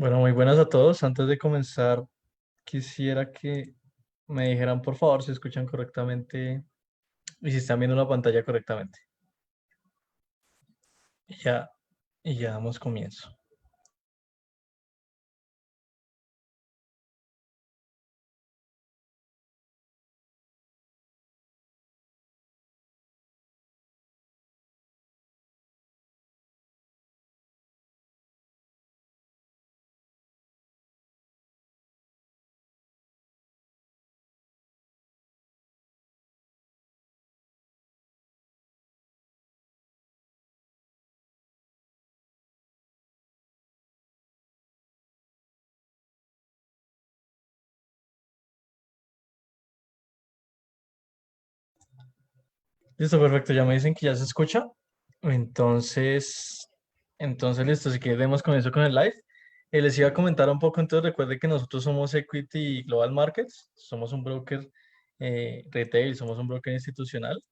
Bueno, muy buenas a todos. Antes de comenzar, quisiera que me dijeran por favor si escuchan correctamente y si están viendo la pantalla correctamente. Y ya, y ya damos comienzo. Listo, perfecto. Ya me dicen que ya se escucha. Entonces, listo. Si quieren, demos comienzo con el live. Les iba a comentar un poco. Entonces, recuerde que nosotros somos Equity Global Markets. Somos un broker retail, somos un broker institucional.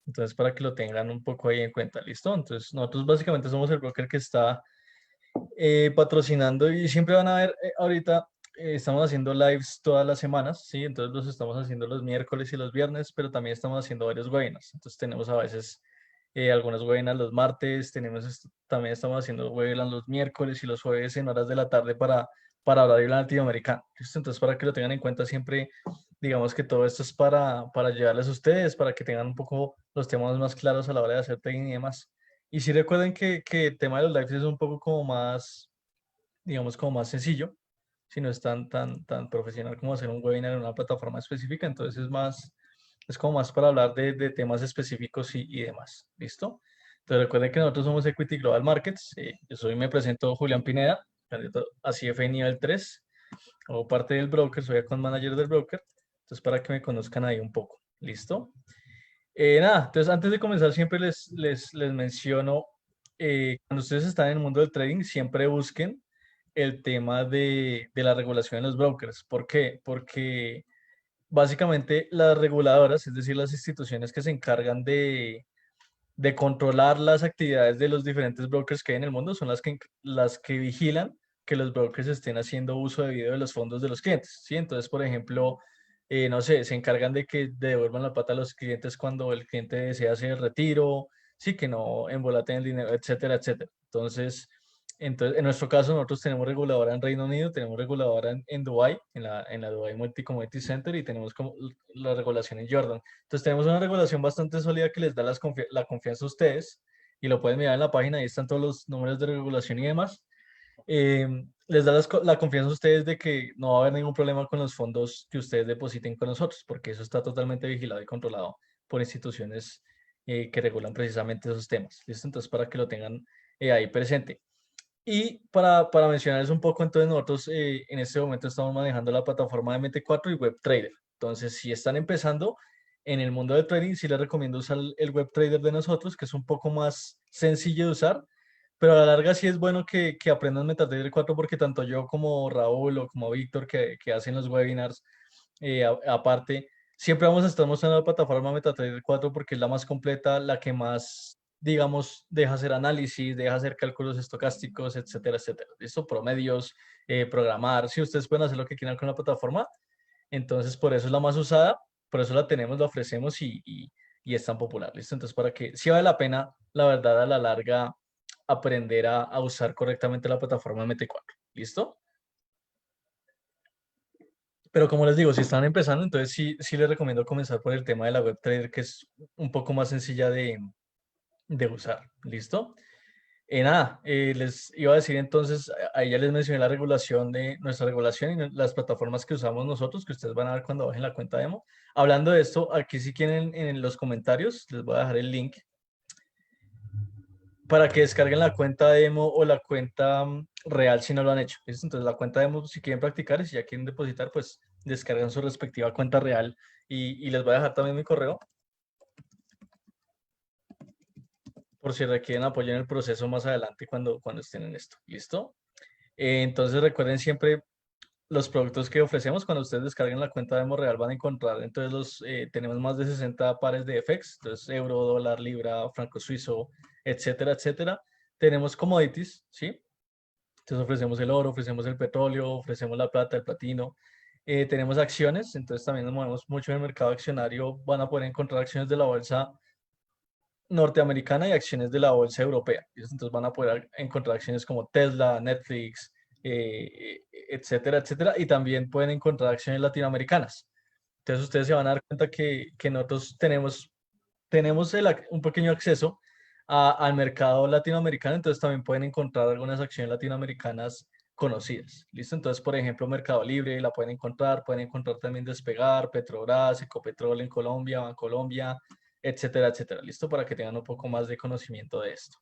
Entonces, para que lo tengan un poco ahí en cuenta, ¿listo? Entonces, nosotros básicamente somos el broker que está patrocinando y siempre van a ver, ahorita estamos haciendo lives todas las semanas, ¿sí? Entonces los estamos haciendo los miércoles y los viernes, pero también estamos haciendo varios webinars. Entonces tenemos a veces algunos webinars los martes, también estamos haciendo webinars los miércoles y los jueves en horas de la tarde para horario latinoamericano. ¿Listo? Entonces para que lo tengan en cuenta siempre, digamos que todo esto es para ayudarles a ustedes, para que tengan un poco los temas más claros a la hora de hacer trading y demás. Y si recuerden que el tema de los lives es un poco como más, digamos, como más sencillo, si no es tan profesional como hacer un webinar en una plataforma específica, entonces es como más para hablar de temas específicos y demás. ¿Listo? Entonces recuerden que nosotros somos Equity Global Markets. Me presento Julián Pineda, candidato a CFA nivel 3, hago parte del broker, soy account manager del broker, entonces para que me conozcan ahí un poco. ¿Listo? Nada, entonces antes de comenzar siempre les menciono, cuando ustedes están en el mundo del trading, siempre busquen el tema de la regulación de los brokers. ¿Por qué? Porque básicamente las reguladoras, es decir, las instituciones que se encargan de controlar las actividades de los diferentes brokers que hay en el mundo, son las que vigilan que los brokers estén haciendo uso debido de los fondos de los clientes, ¿sí? Entonces, por ejemplo, no sé, se encargan de que devuelvan la plata a los clientes cuando el cliente desea hacer el retiro, sí, que no embolaten el dinero, etcétera, etcétera. En nuestro caso, nosotros tenemos reguladora en Reino Unido, tenemos reguladora en Dubái, en la Dubai Multi Commodity Center, y tenemos como la regulación en Jordan. Entonces tenemos una regulación bastante sólida que les da la confianza a ustedes, y lo pueden mirar en la página, ahí están todos los números de regulación y demás. Eh, Les da la confianza a ustedes de que no va a haber ningún problema con los fondos que ustedes depositen con nosotros, porque eso está totalmente vigilado y controlado por instituciones que regulan precisamente esos temas. ¿Listo? Entonces, para que lo tengan ahí presente. Y para mencionarles un poco, entonces nosotros en este momento estamos manejando la plataforma de MT4 y WebTrader. Entonces, si están empezando en el mundo del trading, sí les recomiendo usar el WebTrader de nosotros, que es un poco más sencillo de usar, pero a la larga sí es bueno que aprendan MetaTrader 4 porque tanto yo como Raúl o como Víctor que hacen los webinars, aparte, siempre vamos a estar mostrando la plataforma MetaTrader 4 porque es la más completa, la que más, digamos, deja hacer análisis, deja hacer cálculos estocásticos, etcétera, etcétera. ¿Listo? Promedios, programar. Si ustedes pueden hacer lo que quieran con la plataforma, entonces por eso es la más usada, por eso la tenemos, la ofrecemos y es tan popular. ¿Listo? Entonces, para que sí vale la pena, la verdad, a la larga, aprender a usar correctamente la plataforma MT4. ¿Listo? Pero como les digo, si están empezando, entonces sí les recomiendo comenzar por el tema de la web trader, que es un poco más sencilla de usar. ¿Listo? Nada, les iba a decir entonces, ahí ya les mencioné la regulación de nuestra regulación y las plataformas que usamos nosotros, que ustedes van a ver cuando bajen la cuenta demo. Hablando de esto, aquí si quieren en los comentarios, les voy a dejar el link para que descarguen la cuenta demo o la cuenta real si no lo han hecho. ¿Listo? Entonces la cuenta demo, si quieren practicar y si ya quieren depositar, pues descargan su respectiva cuenta real y les voy a dejar también mi correo por si requieren apoyo en el proceso más adelante cuando estén en esto. ¿Listo? Entonces recuerden siempre los productos que ofrecemos. Cuando ustedes descarguen la cuenta demo real van a encontrar, entonces tenemos más de 60 pares de FX, entonces euro, dólar, libra, franco suizo, etcétera, etcétera. Tenemos commodities, ¿sí? Entonces ofrecemos el oro, ofrecemos el petróleo, ofrecemos la plata, el platino. Tenemos acciones, entonces también nos movemos mucho en el mercado accionario. Van a poder encontrar acciones de la bolsa norteamericana y acciones de la bolsa europea. Entonces van a poder encontrar acciones como Tesla, Netflix, etcétera, etcétera. Y también pueden encontrar acciones latinoamericanas. Entonces ustedes se van a dar cuenta que nosotros tenemos un pequeño acceso al mercado latinoamericano, entonces también pueden encontrar algunas acciones latinoamericanas conocidas. ¿Listo? Entonces, por ejemplo, Mercado Libre la pueden encontrar también Despegar, Petrobras, Ecopetrol en Colombia, Bancolombia, etcétera, etcétera. ¿Listo? Para que tengan un poco más de conocimiento de esto.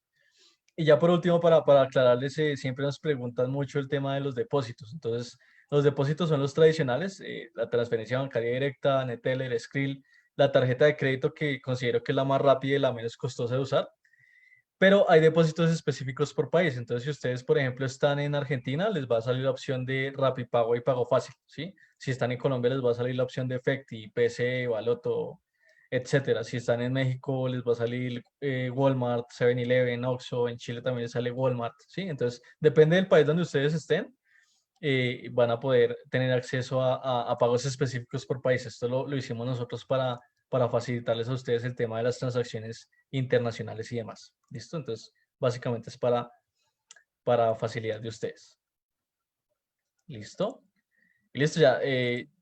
Y ya por último, para aclararles, siempre nos preguntan mucho el tema de los depósitos. Entonces, los depósitos son los tradicionales, la transferencia bancaria directa, Neteller, Skrill, la tarjeta de crédito que considero que es la más rápida y la menos costosa de usar, pero hay depósitos específicos por país. Entonces, si ustedes, por ejemplo, están en Argentina, les va a salir la opción de Rapipago y Pago Fácil, ¿sí? Si están en Colombia, les va a salir la opción de Efecti, PC, Baloto, etcétera. Si están en México, les va a salir Walmart, 7-Eleven, Oxxo. En Chile también les sale Walmart, ¿sí? Entonces, depende del país donde ustedes estén, van a poder tener acceso a pagos específicos por país. Esto lo hicimos nosotros para facilitarles a ustedes el tema de las transacciones internacionales y demás. ¿Listo? Entonces, básicamente es para facilidad de ustedes. ¿Listo? Y listo, ya.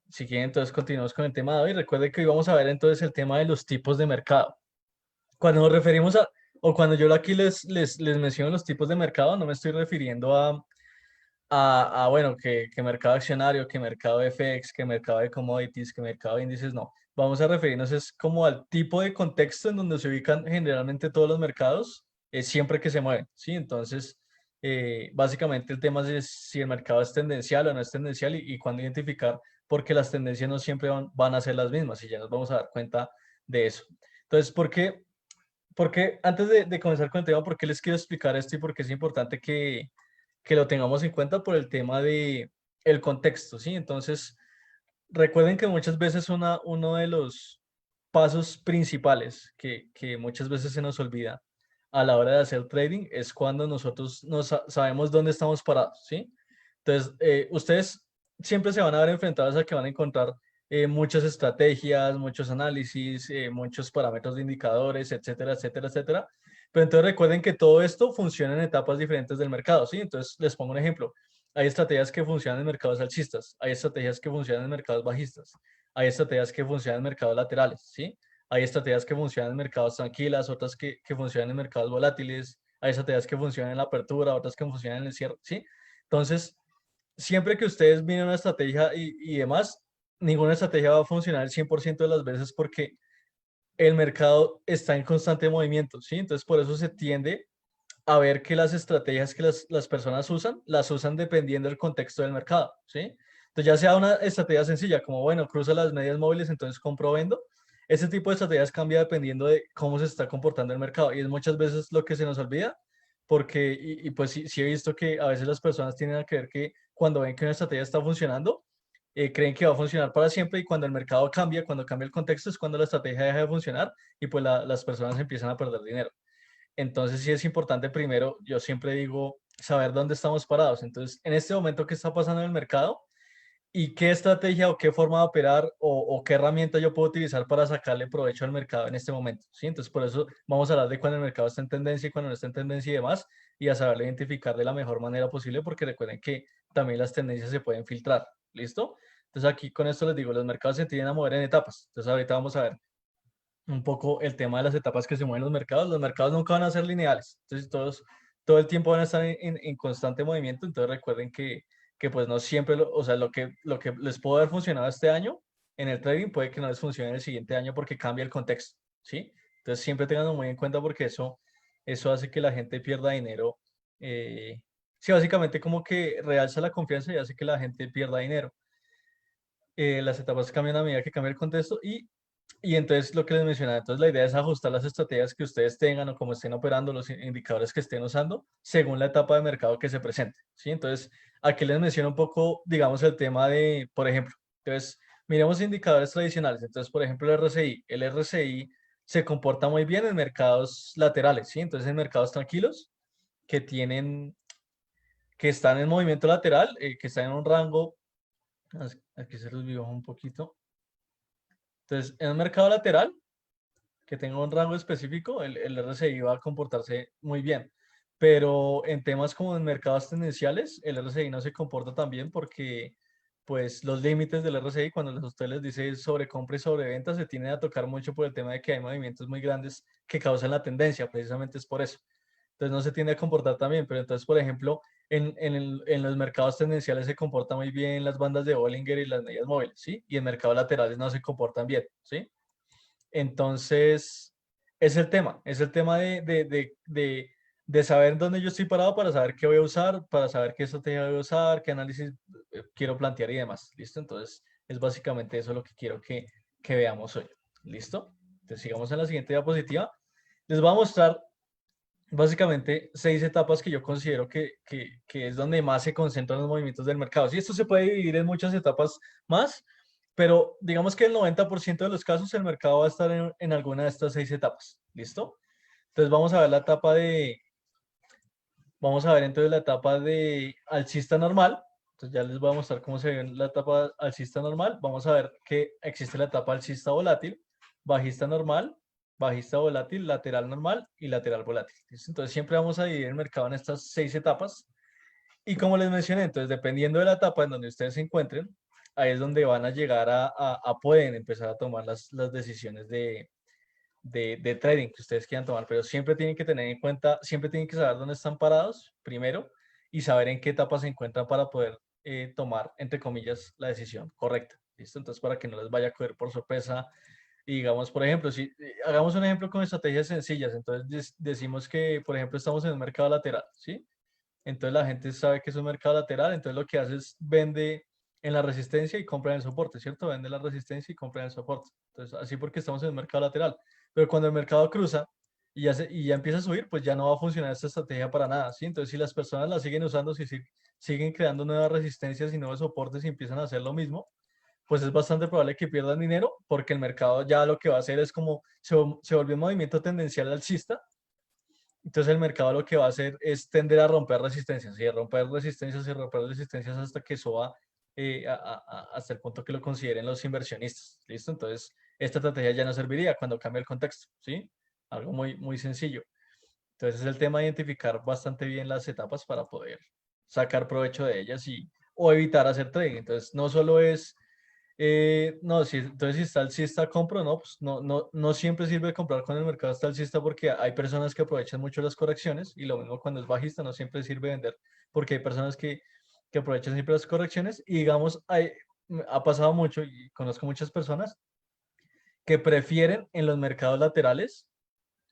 Si quieren, entonces continuamos con el tema de hoy. Recuerden que hoy vamos a ver entonces el tema de los tipos de mercado. Cuando nos referimos o cuando yo aquí les menciono los tipos de mercado, no me estoy refiriendo bueno, que mercado accionario, que mercado de FX, que mercado de commodities, que mercado de índices, no. Vamos a referirnos es como al tipo de contexto en donde se ubican generalmente todos los mercados, siempre que se mueven, ¿sí? Entonces, básicamente el tema es si el mercado es tendencial o no es tendencial y cuándo identificar, porque las tendencias no siempre van a ser las mismas y ya nos vamos a dar cuenta de eso. Entonces, porque antes de comenzar con el tema, ¿por qué les quiero explicar esto y por qué es importante que lo tengamos en cuenta por el tema de el contexto, ¿sí? Entonces, recuerden que muchas veces uno de los pasos principales que muchas veces se nos olvida a la hora de hacer trading es cuando nosotros sabemos dónde estamos parados, ¿sí? Entonces, ustedes siempre se van a ver enfrentados a que van a encontrar muchas estrategias, muchos análisis, muchos parámetros de indicadores, etcétera, etcétera, etcétera. Pero entonces recuerden que todo esto funciona en etapas diferentes del mercado, ¿sí? Entonces, les pongo un ejemplo. Hay estrategias que funcionan en mercados alcistas, hay estrategias que funcionan en mercados bajistas, hay estrategias que funcionan en mercados laterales, ¿sí? Hay estrategias que funcionan en mercados tranquilas, otras que funcionan en mercados volátiles, hay estrategias que funcionan en la apertura, otras que funcionan en el cierre, ¿sí? Entonces, siempre que ustedes miren una estrategia y demás, ninguna estrategia va a funcionar el 100% de las veces porque el mercado está en constante movimiento, ¿sí? Entonces, por eso se tiende a ver que las estrategias que las personas usan, las usan dependiendo del contexto del mercado, ¿sí? Entonces, ya sea una estrategia sencilla, como, bueno, cruza las medias móviles, entonces compro o vendo, ese tipo de estrategias cambia dependiendo de cómo se está comportando el mercado y es muchas veces lo que se nos olvida, porque, pues sí he visto que a veces las personas tienen a creer que cuando ven que una estrategia está funcionando, creen que va a funcionar para siempre y cuando el mercado cambia, cuando cambia el contexto, es cuando la estrategia deja de funcionar y pues las personas empiezan a perder dinero. Entonces sí es importante primero, yo siempre digo, saber dónde estamos parados. Entonces, en este momento, ¿qué está pasando en el mercado? ¿Y qué estrategia o qué forma de operar o qué herramienta yo puedo utilizar para sacarle provecho al mercado en este momento? ¿Sí? Entonces, por eso vamos a hablar de cuando el mercado está en tendencia y cuando no está en tendencia y demás, y a saberlo identificar de la mejor manera posible, porque recuerden que también las tendencias se pueden filtrar. ¿Listo? Entonces, aquí con esto les digo, los mercados se tienden a mover en etapas. Entonces, ahorita vamos a ver un poco el tema de las etapas que se mueven los mercados nunca van a ser lineales, entonces todo el tiempo van a estar en constante movimiento, entonces recuerden que pues no siempre, o sea, lo que les puede haber funcionado este año en el trading puede que no les funcione el siguiente año porque cambia el contexto, ¿sí? Entonces siempre tenganlo muy en cuenta porque eso hace que la gente pierda dinero. Sí, básicamente como que realza la confianza y hace que la gente pierda dinero. Las etapas cambian a medida que cambia el contexto y entonces lo que les mencionaba, entonces la idea es ajustar las estrategias que ustedes tengan o como estén operando, los indicadores que estén usando, según la etapa de mercado que se presente, ¿sí? Entonces, aquí les menciono un poco, digamos, el tema de, por ejemplo, entonces, miremos indicadores tradicionales. Entonces, por ejemplo, el RSI se comporta muy bien en mercados laterales, ¿sí? Entonces, en mercados tranquilos que tienen que están en movimiento lateral, que están en un rango, aquí se los dibujo un poquito. Entonces, en un mercado lateral, que tenga un rango específico, el RSI va a comportarse muy bien. Pero en temas como en mercados tendenciales, el RSI no se comporta tan bien porque pues los límites del RSI, cuando usted les dice sobre compra y sobre venta, se tienden a tocar mucho por el tema de que hay movimientos muy grandes que causan la tendencia, precisamente es por eso. Entonces no se tiende a comportar tan bien, pero entonces, por ejemplo, en los mercados tendenciales se comporta muy bien las bandas de Bollinger y las medias móviles, ¿sí? Y en mercados laterales no se comportan bien, ¿sí? Entonces, es el tema de saber dónde yo estoy parado para saber qué voy a usar, para saber qué estrategia voy a usar, qué análisis quiero plantear y demás. ¿Listo? Entonces, es básicamente eso lo que quiero que veamos hoy. ¿Listo? Entonces, sigamos en la siguiente diapositiva. Les voy a mostrar básicamente 6 etapas que yo considero que es donde más se concentran los movimientos del mercado. Sí, esto se puede dividir en muchas etapas más, pero digamos que el 90% de los casos el mercado va a estar en alguna de estas 6 etapas. ¿Listo? Entonces vamos a ver entonces la etapa de alcista normal. Entonces ya les voy a mostrar cómo se ve la etapa alcista normal. Vamos a ver que existe la etapa alcista volátil, bajista normal, bajista volátil, lateral normal y lateral volátil. ¿Listo? Entonces siempre vamos a dividir el mercado en estas 6 etapas. Y como les mencioné, entonces dependiendo de la etapa en donde ustedes se encuentren, ahí es donde van a llegar a pueden empezar a tomar las decisiones de trading que ustedes quieran tomar, pero siempre tienen que tener en cuenta, siempre tienen que saber dónde están parados primero y saber en qué etapa se encuentran para poder tomar, entre comillas, la decisión correcta. ¿Listo? Entonces, para que no les vaya a coger por sorpresa. Y digamos, por ejemplo, si hagamos un ejemplo con estrategias sencillas, entonces decimos que, por ejemplo, estamos en un mercado lateral, ¿sí? Entonces la gente sabe que es un mercado lateral, entonces lo que hace es vende en la resistencia y compra en el soporte, ¿cierto? Vende la resistencia y compra en el soporte. Entonces, así porque estamos en un mercado lateral. Pero cuando el mercado cruza y ya empieza a subir, pues ya no va a funcionar esta estrategia para nada, ¿sí? Entonces, si las personas la siguen usando, si siguen creando nuevas resistencias y nuevos soportes y empiezan a hacer lo mismo, pues es bastante probable que pierdan dinero porque el mercado ya lo que va a hacer es como se volvió un movimiento tendencial alcista. Entonces el mercado lo que va a hacer es tender a romper resistencias y a romper resistencias hasta que suba hasta el punto que lo consideren los inversionistas. ¿Listo? Entonces esta estrategia ya no serviría cuando cambie el contexto, ¿sí? Algo muy, muy sencillo. Entonces es el tema de identificar bastante bien las etapas para poder sacar provecho de ellas o evitar hacer trading. Entonces no solo es no, si, entonces si está alcista, compro, no, pues no siempre sirve comprar cuando el mercado está alcista porque hay personas que aprovechan mucho las correcciones y lo mismo cuando es bajista, no siempre sirve vender porque hay personas que aprovechan siempre las correcciones y digamos, ha pasado mucho y conozco muchas personas que prefieren en los mercados laterales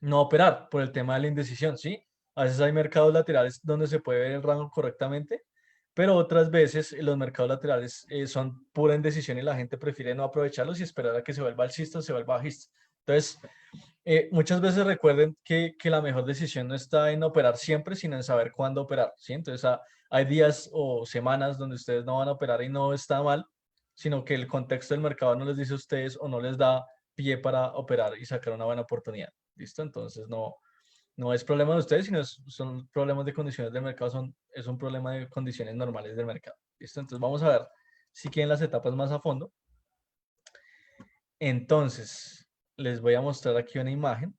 no operar por el tema de la indecisión, ¿sí? A veces hay mercados laterales donde se puede ver el rango correctamente, pero otras veces los mercados laterales son pura indecisión y la gente prefiere no aprovecharlos y esperar a que se vuelva alcista o se vuelva bajista. Entonces, muchas veces recuerden que la mejor decisión no está en operar siempre, sino en saber cuándo operar, ¿sí? Entonces, hay días o semanas donde ustedes no van a operar y no está mal, sino que el contexto del mercado no les dice a ustedes o no les da pie para operar y sacar una buena oportunidad. ¿Listo? Entonces no es problema de ustedes, sino son problemas de condiciones del mercado, es un problema de condiciones normales del mercado. ¿Listo? Entonces vamos a ver si quieren las etapas más a fondo. Entonces, les voy a mostrar aquí una imagen.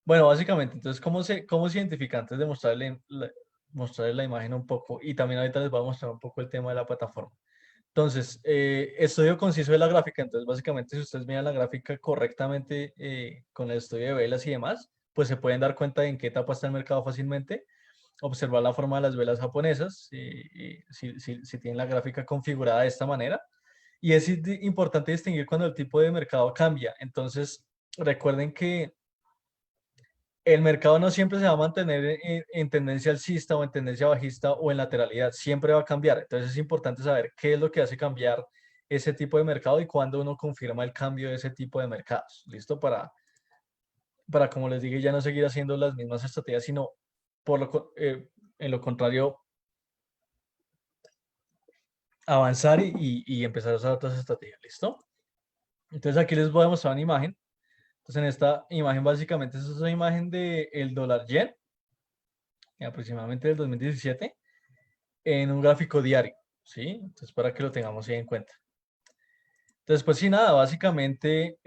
Bueno, básicamente, entonces, ¿cómo se identifica? Antes de mostrarles la imagen un poco, y también ahorita les voy a mostrar un poco el tema de la plataforma. Entonces, estudio conciso de la gráfica. Entonces, básicamente, si ustedes miran la gráfica correctamente con el estudio de velas y demás, pues se pueden dar cuenta de en qué etapa está el mercado fácilmente. Observar la forma de las velas japonesas, si tienen la gráfica configurada de esta manera. Y es importante distinguir cuando el tipo de mercado cambia. Entonces, recuerden que el mercado no siempre se va a mantener en tendencia alcista o en tendencia bajista o en lateralidad, siempre va a cambiar. Entonces es importante saber qué es lo que hace cambiar ese tipo de mercado y cuándo uno confirma el cambio de ese tipo de mercados. ¿Listo? Para como les dije, ya no seguir haciendo las mismas estrategias, sino en lo contrario, avanzar y empezar a usar otras estrategias. ¿Listo? Entonces aquí les voy a mostrar una imagen. Entonces en esta imagen básicamente esta es una imagen del dólar yen aproximadamente del 2017. en un gráfico diario, ¿sí? Entonces, para que lo tengamos ahí en cuenta. Entonces, pues sí, nada, básicamente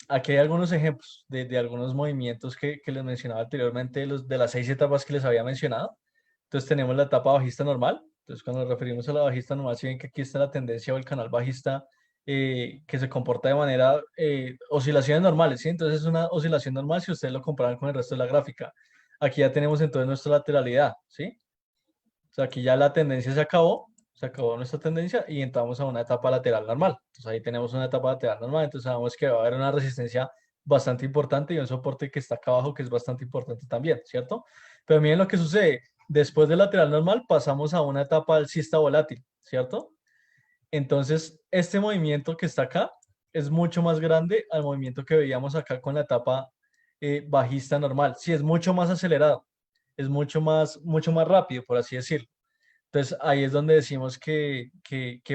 aquí hay algunos ejemplos de algunos movimientos que les mencionaba anteriormente, de las 6 etapas que les había mencionado. Entonces tenemos la etapa bajista normal. Entonces cuando nos referimos a la bajista normal, si ven que aquí está la tendencia o el canal bajista que se comporta de manera oscilaciones normales, ¿sí? Entonces es una oscilación normal si ustedes lo comparan con el resto de la gráfica. Aquí ya tenemos entonces nuestra lateralidad, ¿sí? O sea, aquí ya la tendencia se acabó nuestra tendencia y entramos a una etapa lateral normal. Entonces ahí tenemos una etapa lateral normal, entonces sabemos que va a haber una resistencia bastante importante y un soporte que está acá abajo que es bastante importante también, ¿cierto? Pero miren lo que sucede, después del lateral normal pasamos a una etapa alcista volátil, ¿cierto? Entonces este movimiento que está acá es mucho más grande al movimiento que veíamos acá con la etapa bajista normal. Sí, es mucho más acelerado, es mucho más rápido, por así decirlo. Entonces ahí es donde decimos que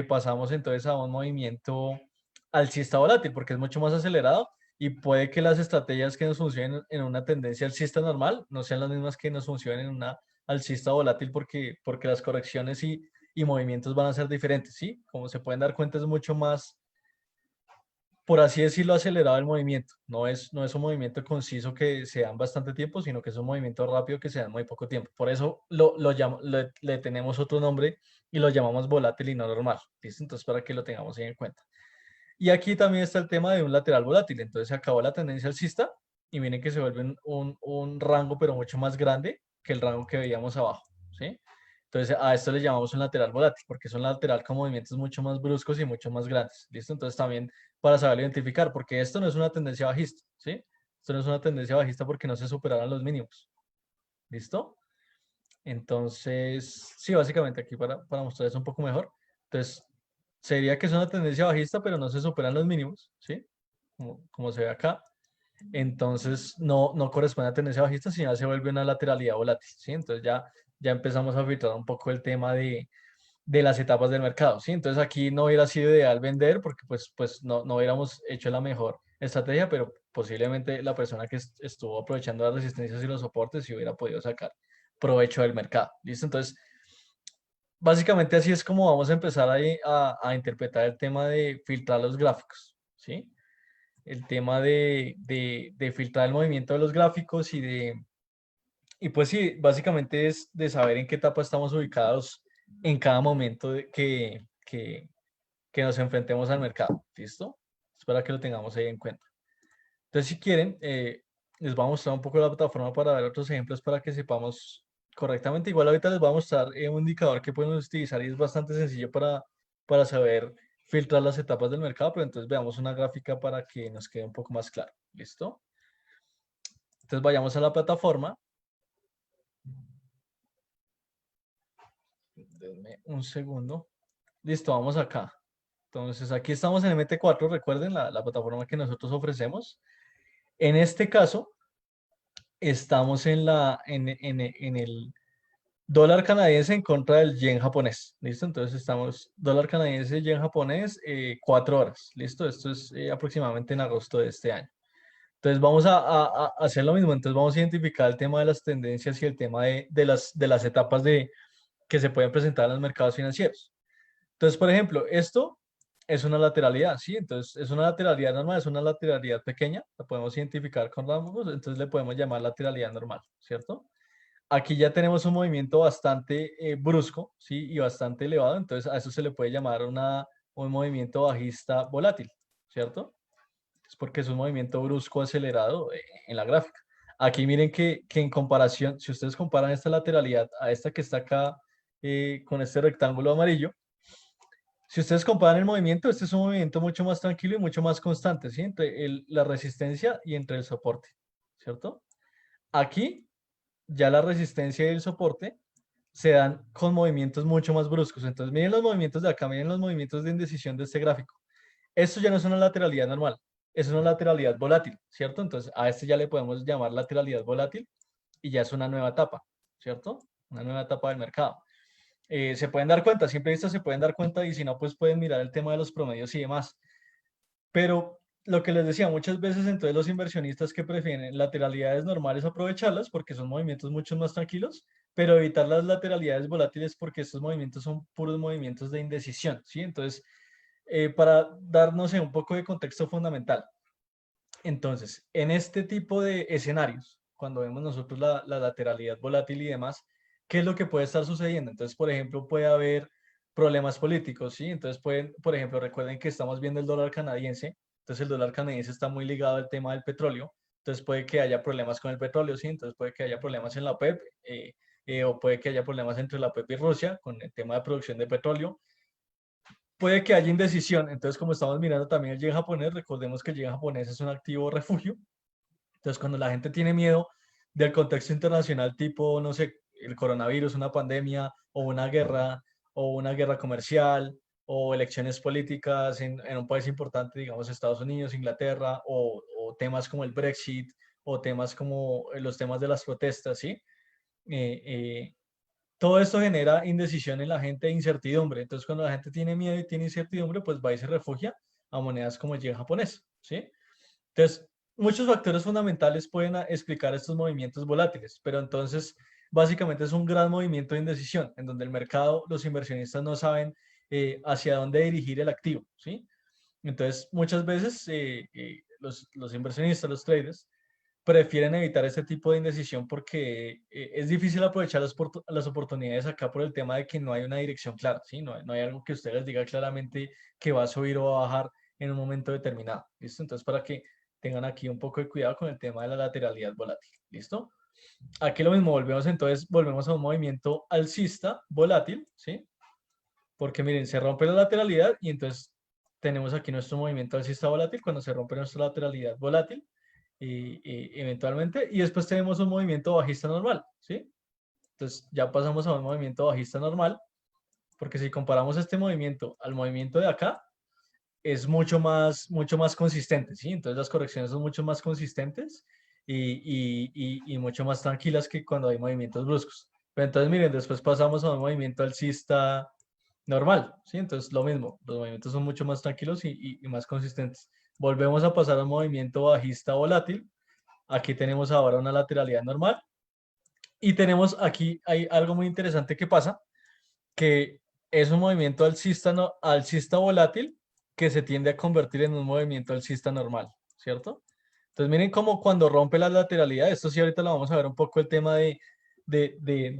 pasamos entonces a un movimiento alcista volátil, porque es mucho más acelerado y puede que las estrategias que nos funcionen en una tendencia alcista normal no sean las mismas que nos funcionen en una alcista volátil, porque las correcciones y movimientos van a ser diferentes, ¿sí? Como se pueden dar cuenta, es mucho más, por así decirlo, acelerado el movimiento. No es un movimiento conciso que se da en bastante tiempo, sino que es un movimiento rápido que se da en muy poco tiempo. Por eso le tenemos otro nombre y lo llamamos volátil y no normal. ¿Listo? Entonces, para que lo tengamos ahí en cuenta. Y aquí también está el tema de un lateral volátil. Entonces, se acabó la tendencia alcista y miren que se vuelve un rango, pero mucho más grande que el rango que veíamos abajo. ¿Sí? Entonces, a esto le llamamos un lateral volátil, porque es un lateral con movimientos mucho más bruscos y mucho más grandes. ¿Listo? Entonces, también para saberlo identificar, porque esto no es una tendencia bajista, ¿sí? Esto no es una tendencia bajista porque no se superaron los mínimos. ¿Listo? Entonces, sí, básicamente aquí para mostrarles un poco mejor. Entonces, sería que es una tendencia bajista, pero no se superan los mínimos, ¿sí? Como se ve acá. Entonces, no corresponde a tendencia bajista, sino ya se vuelve una lateralidad volátil, ¿sí? Entonces, ya empezamos a filtrar un poco el tema de las etapas del mercado, ¿sí? Entonces aquí no hubiera sido ideal vender porque pues no hubiéramos hecho la mejor estrategia, pero posiblemente la persona que estuvo aprovechando las resistencias y los soportes sí hubiera podido sacar provecho del mercado, ¿listo? Entonces, básicamente así es como vamos a empezar ahí a interpretar el tema de filtrar los gráficos, ¿sí? El tema de filtrar el movimiento de los gráficos y pues sí, básicamente es de saber en qué etapa estamos ubicados en cada momento que nos enfrentemos al mercado. ¿Listo? Es para que lo tengamos ahí en cuenta. Entonces, si quieren, les voy a mostrar un poco la plataforma para ver otros ejemplos para que sepamos correctamente. Igual ahorita les voy a mostrar un indicador que podemos utilizar y es bastante sencillo para saber filtrar las etapas del mercado, pero entonces veamos una gráfica para que nos quede un poco más claro. ¿Listo? Entonces vayamos a la plataforma. Denme un segundo. Listo, vamos acá. Entonces, aquí estamos en MT4, recuerden la plataforma que nosotros ofrecemos. En este caso, estamos en el dólar canadiense en contra del yen japonés. ¿Listo? Entonces, estamos dólar canadiense, yen japonés, 4 horas. ¿Listo? Esto es aproximadamente en agosto de este año. Entonces, vamos a hacer lo mismo. Entonces, vamos a identificar el tema de las tendencias y el tema de las etapas que se pueden presentar en los mercados financieros. Entonces, por ejemplo, esto es una lateralidad, ¿sí? Entonces, es una lateralidad normal, es una lateralidad pequeña, la podemos identificar con rangos, entonces le podemos llamar lateralidad normal, ¿cierto? Aquí ya tenemos un movimiento bastante brusco, ¿sí? Y bastante elevado, entonces a eso se le puede llamar un movimiento bajista volátil, ¿cierto? Es porque es un movimiento brusco acelerado en la gráfica. Aquí miren que en comparación, si ustedes comparan esta lateralidad a esta que está acá con este rectángulo amarillo, si ustedes comparan el movimiento, este es un movimiento mucho más tranquilo y mucho más constante, ¿sí? Entre la resistencia y entre el soporte, ¿cierto? Aquí ya la resistencia y el soporte se dan con movimientos mucho más bruscos. Entonces, miren los movimientos de acá, miren los movimientos de indecisión de este gráfico. Esto ya no es una lateralidad normal, es una lateralidad volátil, ¿cierto? Entonces, a este ya le podemos llamar lateralidad volátil y ya es una nueva etapa, ¿cierto? Una nueva etapa del mercado. Se pueden dar cuenta, siempre vistas se pueden dar cuenta y si no, pues pueden mirar el tema de los promedios y demás. Pero lo que les decía, muchas veces entonces los inversionistas que prefieren lateralidades normales aprovecharlas porque son movimientos mucho más tranquilos, pero evitar las lateralidades volátiles porque estos movimientos son puros movimientos de indecisión, ¿sí? Entonces, para darnos un poco de contexto fundamental. Entonces, en este tipo de escenarios, cuando vemos nosotros la lateralidad volátil y demás, ¿qué es lo que puede estar sucediendo? Entonces, por ejemplo, puede haber problemas políticos, ¿sí? Entonces, pueden, por ejemplo, recuerden que estamos viendo el dólar canadiense, entonces el dólar canadiense está muy ligado al tema del petróleo, entonces puede que haya problemas con el petróleo, ¿sí? Entonces puede que haya problemas en la OPEP, o puede que haya problemas entre la OPEP y Rusia con el tema de producción de petróleo, puede que haya indecisión. Entonces, como estamos mirando también el yen japonés, recordemos que el yen japonés es un activo refugio. Entonces, cuando la gente tiene miedo del contexto internacional tipo, no sé, el coronavirus, una pandemia o una guerra comercial o elecciones políticas en un país importante, digamos Estados Unidos, Inglaterra, o temas como el Brexit o temas como los temas de las protestas, ¿sí? Eh, eh, todo esto genera indecisión en la gente e incertidumbre. Entonces, cuando la gente tiene miedo y tiene incertidumbre, pues va y se refugia a monedas como el yen japonés, ¿sí? Entonces, muchos factores fundamentales pueden explicar estos movimientos volátiles, pero entonces, básicamente es un gran movimiento de indecisión, en donde el mercado, los inversionistas no saben hacia dónde dirigir el activo, ¿sí? Entonces, muchas veces los inversionistas, los traders, prefieren evitar este tipo de indecisión porque es difícil aprovechar las oportunidades acá por el tema de que no hay una dirección clara, ¿sí? No hay algo que usted les diga claramente que va a subir o va a bajar en un momento determinado, ¿listo? Entonces, para que tengan aquí un poco de cuidado con el tema de la lateralidad volátil, ¿listo? Aquí lo mismo, volvemos a un movimiento alcista volátil, ¿sí? Porque miren, se rompe la lateralidad y entonces tenemos aquí nuestro movimiento alcista volátil cuando se rompe nuestra lateralidad volátil y eventualmente, y después tenemos un movimiento bajista normal, ¿sí? Entonces ya pasamos a un movimiento bajista normal, porque si comparamos este movimiento al movimiento de acá, es mucho más consistente, ¿sí? Entonces las correcciones son mucho más consistentes y mucho más tranquilas que cuando hay movimientos bruscos. Pero entonces miren, después pasamos a un movimiento alcista normal, ¿sí? Entonces lo mismo, los movimientos son mucho más tranquilos y más consistentes. Volvemos a pasar a un movimiento bajista volátil. Aquí tenemos ahora una lateralidad normal y tenemos aquí, hay algo muy interesante que pasa, que es un movimiento alcista, alcista volátil que se tiende a convertir en un movimiento alcista normal, ¿cierto? Entonces miren cómo cuando rompe la lateralidad, esto sí ahorita lo vamos a ver un poco el tema de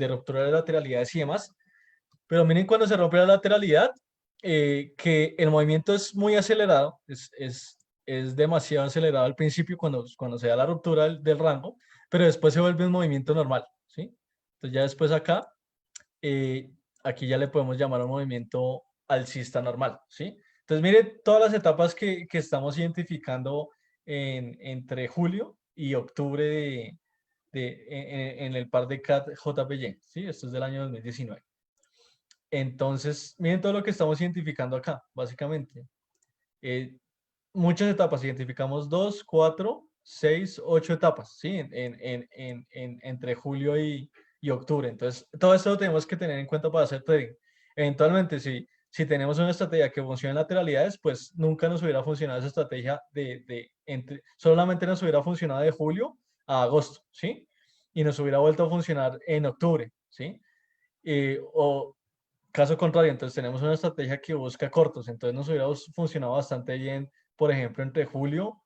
ruptura de lateralidades y demás, pero miren cuando se rompe la lateralidad, que el movimiento es muy acelerado, es demasiado acelerado al principio cuando se da la ruptura del rango, pero después se vuelve un movimiento normal, ¿sí? Entonces ya después acá, eh, aquí ya le podemos llamar un movimiento alcista normal, ¿sí? Entonces mire todas las etapas que estamos identificando entre julio y octubre en el par de CAT JPY, ¿sí? Esto es del año 2019. Entonces, miren todo lo que estamos identificando acá, básicamente. Eh, Muchas etapas, identificamos 2, 4, 6, 8 etapas, ¿sí? Entre julio y octubre. Entonces, todo esto lo tenemos que tener en cuenta para hacer trading. Eventualmente, si tenemos una estrategia que funciona en lateralidades, pues nunca nos hubiera funcionado esa estrategia solamente nos hubiera funcionado de julio a agosto, ¿sí? Y nos hubiera vuelto a funcionar en octubre, ¿sí? O caso contrario, entonces tenemos una estrategia que busca cortos, entonces nos hubiera funcionado bastante bien, por ejemplo, entre julio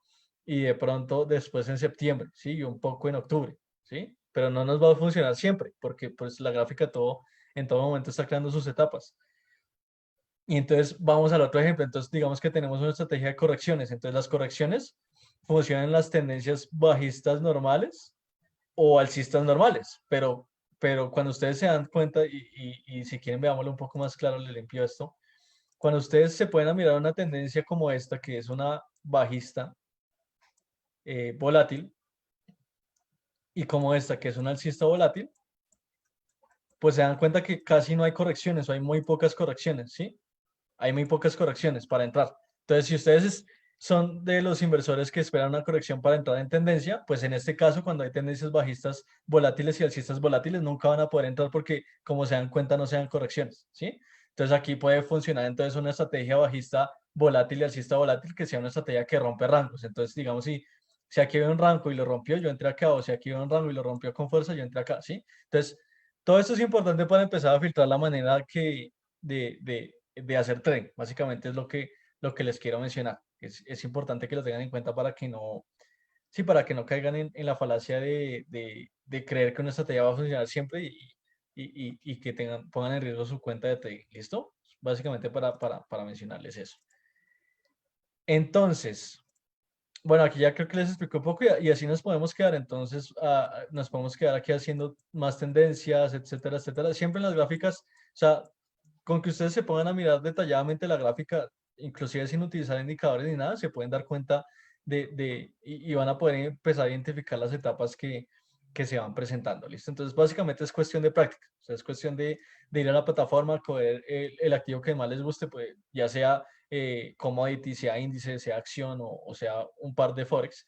y de pronto después en septiembre, ¿sí? Y un poco en octubre, ¿sí? Pero no nos va a funcionar siempre, porque pues la gráfica en todo momento está creando sus etapas. Y entonces vamos al otro ejemplo, entonces digamos que tenemos una estrategia de correcciones, entonces las correcciones funcionan en las tendencias bajistas normales o alcistas normales, pero cuando ustedes se dan cuenta, y si quieren veámoslo un poco más claro, le limpio esto, cuando ustedes se pueden mirar una tendencia como esta, que es una bajista volátil, y como esta, que es una alcista volátil, pues se dan cuenta que casi no hay correcciones, o hay muy pocas correcciones, ¿sí? Hay muy pocas correcciones para entrar. Entonces, si ustedes son de los inversores que esperan una corrección para entrar en tendencia, pues en este caso, cuando hay tendencias bajistas volátiles y alcistas volátiles, nunca van a poder entrar porque, como se dan cuenta, no sean correcciones, ¿sí? Entonces, aquí puede funcionar entonces una estrategia bajista volátil y alcista volátil, que sea una estrategia que rompe rangos. Entonces, digamos, si aquí veo un rango y lo rompió, yo entré acá, o si aquí veo un rango y lo rompió con fuerza, yo entré acá, ¿sí? Entonces, todo esto es importante para empezar a filtrar la manera de hacer trading. Básicamente es lo que les quiero mencionar. Es importante que lo tengan en cuenta para que no, sí, para que no caigan en la falacia de creer que una estrategia va a funcionar siempre y que pongan en riesgo su cuenta de trading. ¿Listo? Básicamente para mencionarles eso. Entonces, bueno, aquí ya creo que les explico un poco y así nos podemos quedar. Entonces, nos podemos quedar aquí haciendo más tendencias, etcétera, etcétera. Siempre en las gráficas, o sea, con que ustedes se pongan a mirar detalladamente la gráfica, inclusive sin utilizar indicadores ni nada, se pueden dar cuenta y van a poder empezar a identificar las etapas que se van presentando, ¿listo? Entonces, básicamente es cuestión de práctica, o sea, es cuestión de ir a la plataforma, coger el activo que más les guste, pues, ya sea commodity, sea índice, sea acción o sea un par de Forex.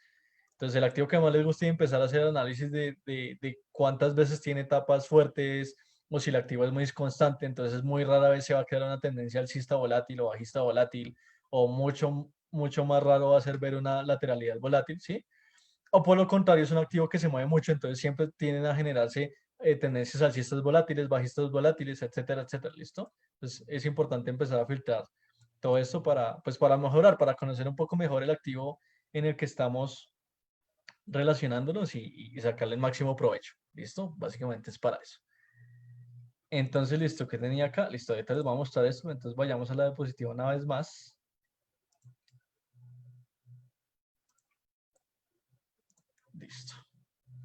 Entonces, el activo que más les guste y empezar a hacer análisis de cuántas veces tiene etapas fuertes o si el activo es muy constante, entonces muy rara vez se va a crear una tendencia alcista volátil o bajista volátil, o mucho más raro va a ser ver una lateralidad volátil, ¿sí? O por lo contrario, es un activo que se mueve mucho, entonces siempre tienden a generarse tendencias alcistas volátiles, bajistas volátiles, etcétera, etcétera, ¿listo? Entonces es importante empezar a filtrar todo esto pues para mejorar, para conocer un poco mejor el activo en el que estamos relacionándonos y sacarle el máximo provecho, ¿listo? Básicamente es para eso. Entonces, listo, ¿qué tenía acá? Listo, ahorita les voy a mostrar esto, entonces vayamos a la diapositiva una vez más. Listo.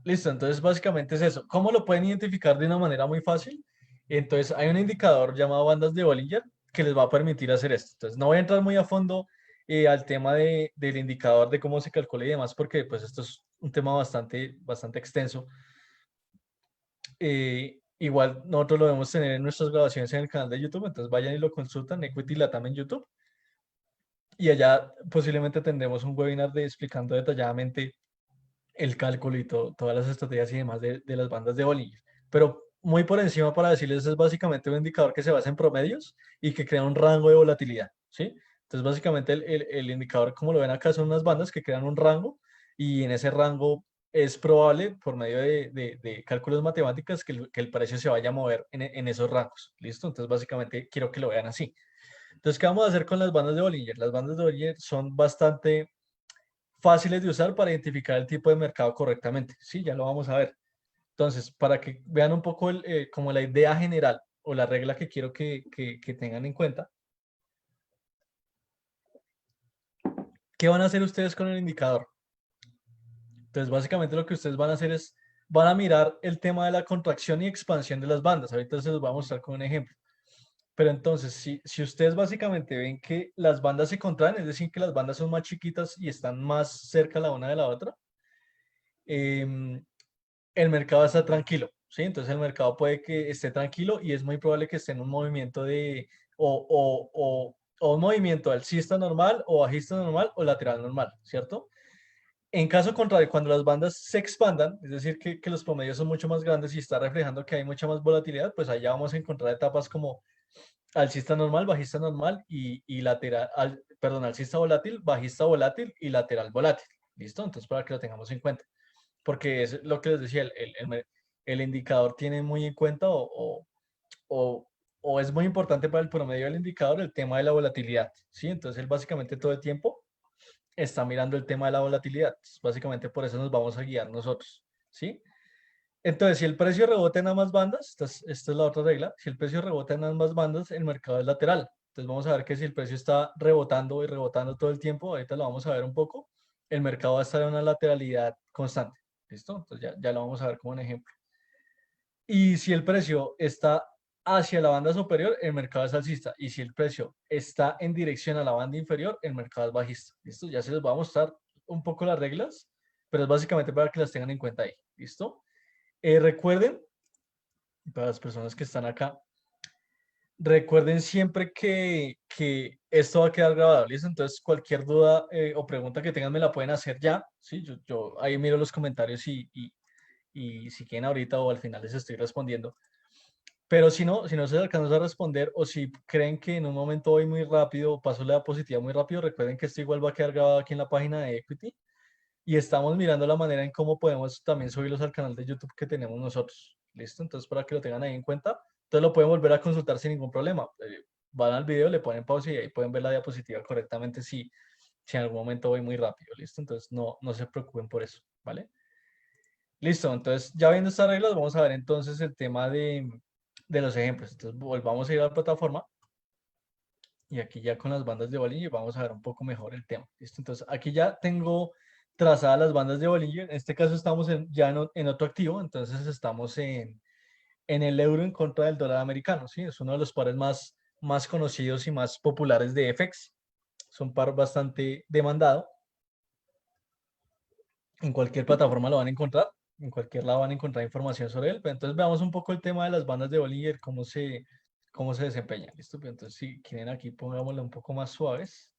Listo, entonces básicamente es eso. ¿Cómo lo pueden identificar de una manera muy fácil? Entonces hay un indicador llamado bandas de Bollinger que les va a permitir hacer esto. Entonces no voy a entrar muy a fondo al tema del indicador, de cómo se calcula y demás, porque pues esto es un tema bastante extenso. Igual nosotros lo debemos tener en nuestras grabaciones en el canal de YouTube, entonces vayan y lo consultan, Equity Latam en YouTube. Y allá posiblemente tendremos un webinar explicando detalladamente el cálculo y todas las estrategias y demás de las bandas de Bollinger. Pero muy por encima para decirles, es básicamente un indicador que se basa en promedios y que crea un rango de volatilidad, ¿sí? Entonces, básicamente el indicador, como lo ven acá, son unas bandas que crean un rango y en ese rango es probable, por medio de cálculos matemáticos, que el precio se vaya a mover en esos rangos, ¿listo? Entonces, básicamente quiero que lo vean así. Entonces, ¿qué vamos a hacer con las bandas de Bollinger? Las bandas de Bollinger son bastante fáciles de usar para identificar el tipo de mercado correctamente. Sí, ya lo vamos a ver. Entonces, para que vean un poco como la idea general o la regla que quiero que tengan en cuenta, ¿qué van a hacer ustedes con el indicador? Entonces, básicamente lo que ustedes van a hacer es, van a mirar el tema de la contracción y expansión de las bandas. Ahorita se los voy a mostrar con un ejemplo. Pero entonces, si ustedes básicamente ven que las bandas se contraen, es decir, que las bandas son más chiquitas y están más cerca la una de la otra, em, el mercado está tranquilo, ¿sí? Entonces el mercado puede que esté tranquilo y es muy probable que esté en un movimiento o un movimiento alcista normal o bajista normal o lateral normal, ¿cierto? En caso contrario, cuando las bandas se expandan, es decir, que los promedios son mucho más grandes y está reflejando que hay mucha más volatilidad, pues allá vamos a encontrar etapas como alcista normal, bajista normal y lateral, perdón, alcista volátil, bajista volátil y lateral volátil. ¿Listo? Entonces, para que lo tengamos en cuenta porque es lo que les decía, el indicador tiene muy en cuenta o, o es muy importante para el promedio del indicador el tema de la volatilidad, ¿sí? Entonces él básicamente todo el tiempo está mirando el tema de la volatilidad, básicamente por eso nos vamos a guiar nosotros, ¿sí? Entonces, si el precio rebota en ambas bandas, esta es la otra regla, si el precio rebota en ambas bandas, el mercado es lateral. Entonces vamos a ver que si el precio está rebotando y rebotando todo el tiempo, ahorita lo vamos a ver un poco, el mercado va a estar en una lateralidad constante. ¿Listo? Entonces ya lo vamos a ver como un ejemplo. Y si el precio está hacia la banda superior, el mercado es alcista. Y si el precio está en dirección a la banda inferior, el mercado es bajista. ¿Listo? Ya se les va a mostrar un poco las reglas, pero es básicamente para que las tengan en cuenta ahí. ¿Listo? Recuerden, para las personas que están acá, recuerden siempre que esto va a quedar grabado, ¿listo? Entonces, cualquier duda o pregunta que tengan me la pueden hacer ya, ¿sí? Yo ahí miro los comentarios y si quieren ahorita o al final les estoy respondiendo. Pero si no se alcanza a responder o si creen que en un momento voy muy rápido o paso la diapositiva muy rápido, recuerden que esto igual va a quedar grabado aquí en la página de Equity y estamos mirando la manera en cómo podemos también subirlos al canal de YouTube que tenemos nosotros. ¿Listo? Entonces, para que lo tengan ahí en cuenta, entonces lo pueden volver a consultar sin ningún problema. Van al video, le ponen pausa y ahí pueden ver la diapositiva correctamente si en algún momento voy muy rápido. ¿Listo? Entonces, no se preocupen por eso, ¿vale? Listo, entonces ya viendo estas reglas, vamos a ver entonces el tema de los ejemplos. Entonces, volvamos a ir a la plataforma y aquí ya con las bandas de Bollinger vamos a ver un poco mejor el tema. ¿Listo? Entonces, aquí ya tengo trazadas las bandas de Bollinger. En este caso estamos ya en otro activo, entonces estamos en el euro en contra del dólar americano, ¿sí? Es uno de los pares más conocidos y más populares de FX. Es un par bastante demandado. En cualquier plataforma lo van a encontrar, en cualquier lado van a encontrar información sobre él. Pero entonces veamos un poco el tema de las bandas de Bollinger, cómo se desempeñan. ¿Listo? Pero entonces si quieren aquí pongámoslo un poco más suaves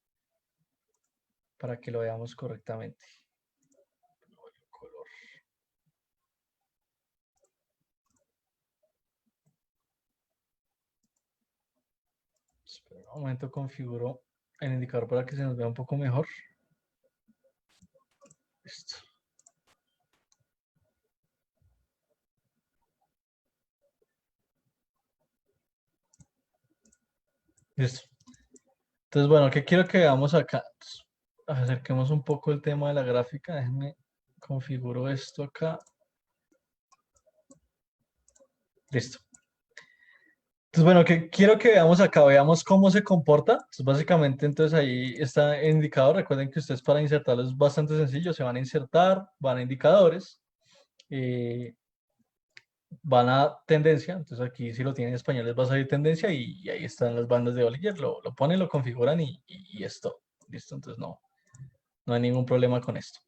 para que lo veamos correctamente. Color. Espera un momento, configuro el indicador para que se nos vea un poco mejor. Listo. Listo. Entonces, bueno, ¿qué quiero que veamos acá? Entonces, acerquemos un poco el tema de la gráfica. Déjenme configuro esto acá. Listo. Entonces, bueno, que quiero que veamos acá, veamos cómo se comporta. Entonces, básicamente, entonces ahí está el indicador. Recuerden que ustedes para insertarlo es bastante sencillo. Se van a insertar, van a indicadores, eh, van a tendencia. Entonces aquí si lo tienen en español les va a salir tendencia y ahí están las bandas de Bollinger. Lo ponen, lo configuran y esto. Listo, entonces no hay ningún problema con esto.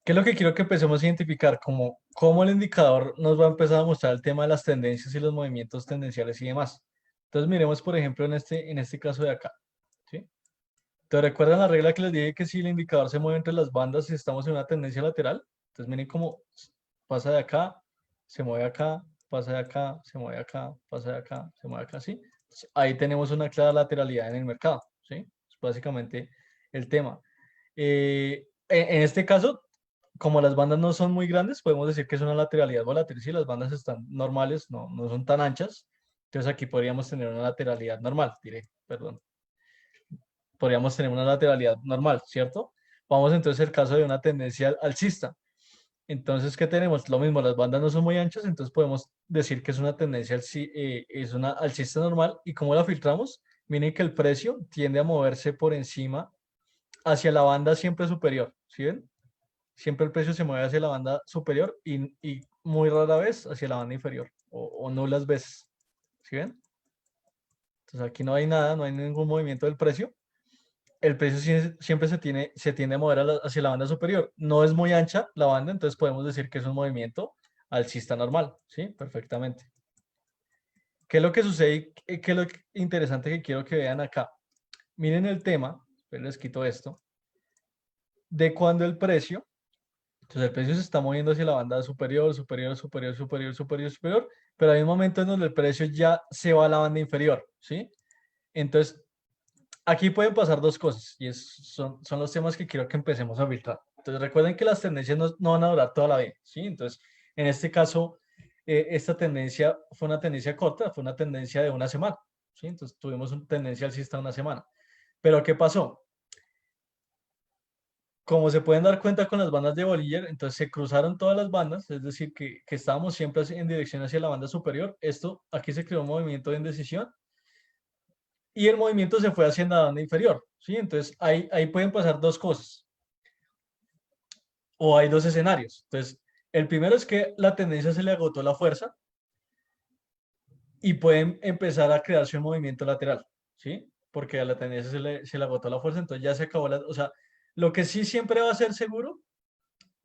¿Qué es lo que quiero que empecemos a identificar? Como cómo el indicador nos va a empezar a mostrar el tema de las tendencias y los movimientos tendenciales y demás. Entonces miremos, por ejemplo, en este caso de acá. ¿Sí? Entonces, ¿recuerdan la regla que les dije que si el indicador se mueve entre las bandas y estamos en una tendencia lateral? Entonces miren cómo pasa de acá, se mueve acá, pasa de acá, se mueve acá, pasa de acá, se mueve acá, ¿sí? Entonces, ahí tenemos una clara lateralidad en el mercado, ¿sí? Es básicamente el tema. En este caso, como las bandas no son muy grandes, podemos decir que es una lateralidad volátil. Si las bandas están normales, no son tan anchas, entonces aquí podríamos tener una lateralidad normal, diré, perdón. Podríamos tener una lateralidad normal, ¿cierto? Vamos entonces al caso de una tendencia alcista. Entonces, ¿qué tenemos? Lo mismo, las bandas no son muy anchas, entonces podemos decir que es una tendencia, es una alcista normal. ¿Y cómo la filtramos? Miren que el precio tiende a moverse por encima hacia la banda siempre superior, ¿sí ven? Siempre el precio se mueve hacia la banda superior y muy rara vez hacia la banda inferior o nulas veces. ¿Sí ven? Entonces aquí no hay nada, no hay ningún movimiento del precio. El precio siempre se tiende a mover hacia la banda superior. No es muy ancha la banda, entonces podemos decir que es un movimiento alcista normal. ¿Sí? Perfectamente. ¿Qué es lo que sucede? ¿Qué es lo interesante que quiero que vean acá? Miren el tema, pero les quito esto, de cuando el precio. Entonces el precio se está moviendo hacia la banda superior, superior, superior, superior, superior, superior, pero hay un momento en donde el precio ya se va a la banda inferior, ¿sí? Entonces, aquí pueden pasar dos cosas y son los temas que quiero que empecemos a filtrar. Entonces, recuerden que las tendencias no van a durar toda la vida, ¿sí? Entonces, en este caso, esta tendencia fue una tendencia corta, fue una tendencia de una semana, ¿sí? Entonces, tuvimos una tendencia alcista de una semana. Pero, ¿qué pasó? Como se pueden dar cuenta con las bandas de Bollinger, entonces se cruzaron todas las bandas, es decir, que estábamos siempre en dirección hacia la banda superior. Esto, aquí se creó un movimiento de indecisión y el movimiento se fue hacia la banda inferior, ¿sí? Entonces ahí pueden pasar dos cosas o hay dos escenarios. Entonces, el primero es que la tendencia se le agotó la fuerza y pueden empezar a crearse un movimiento lateral, ¿sí? Porque a la tendencia se le agotó la fuerza, entonces ya se acabó o sea, lo que sí siempre va a ser seguro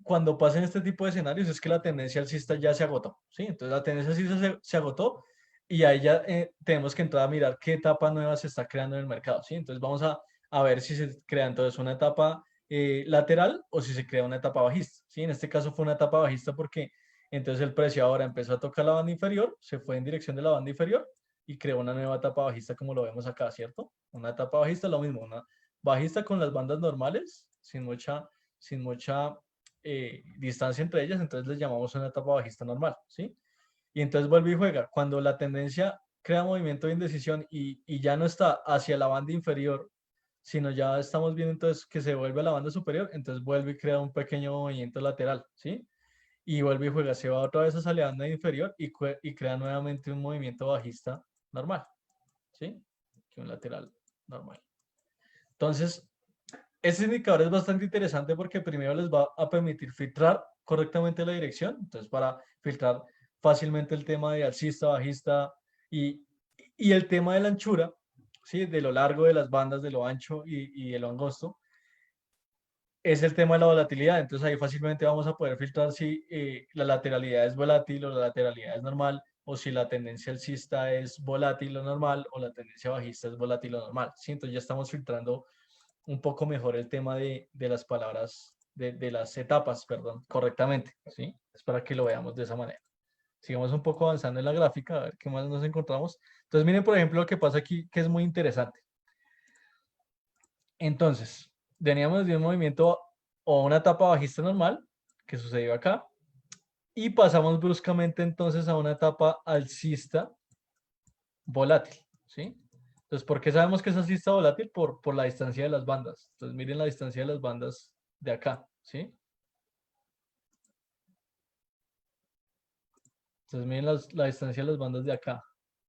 cuando pasen este tipo de escenarios es que la tendencia alcista ya se agotó, ¿sí? Entonces la tendencia alcista se agotó y ahí ya tenemos que entrar a mirar qué etapa nueva se está creando en el mercado, ¿sí? Entonces vamos a ver si se crea entonces una etapa lateral o si se crea una etapa bajista, ¿sí? En este caso fue una etapa bajista porque Entonces el precio ahora empezó a tocar la banda inferior, se fue en dirección de la banda inferior y creó una nueva etapa bajista como lo vemos acá, ¿cierto? Una etapa bajista, lo mismo, una bajista con las bandas normales, sin mucha distancia entre ellas, entonces les llamamos una etapa bajista normal, ¿sí? Y entonces vuelve y juega. Cuando la tendencia crea movimiento de indecisión y ya no está hacia la banda inferior, sino ya estamos viendo entonces que se vuelve a la banda superior, entonces vuelve y crea un pequeño movimiento lateral, ¿sí? Y vuelve y juega, se va otra vez hacia la banda inferior y crea nuevamente un movimiento bajista normal, ¿sí? Que un lateral normal. Entonces, este indicador es bastante interesante porque primero les va a permitir filtrar correctamente la dirección, entonces para filtrar fácilmente el tema de alcista, bajista y, y el tema de la anchura, ¿sí? De lo largo de las bandas, de lo ancho y de lo angosto, es el tema de la volatilidad. Entonces ahí fácilmente vamos a poder filtrar si la lateralidad es volátil o la lateralidad es normal, o si la tendencia alcista es volátil o normal, o la tendencia bajista es volátil o normal. ¿Sí? Entonces ya estamos filtrando un poco mejor el tema de las palabras, de las etapas, perdón, correctamente. ¿Sí? Es para que lo veamos de esa manera. Sigamos un poco avanzando en la gráfica, a ver qué más nos encontramos. Entonces miren, por ejemplo, lo que pasa aquí, que es muy interesante. Entonces, veníamos de un movimiento o una etapa bajista normal, que sucedió acá, y pasamos bruscamente entonces a una etapa alcista volátil, ¿sí? Entonces, ¿por qué sabemos que es alcista volátil? Por la distancia de las bandas. Entonces, miren la distancia de las bandas de acá, ¿sí? Entonces, miren la distancia de las bandas de acá,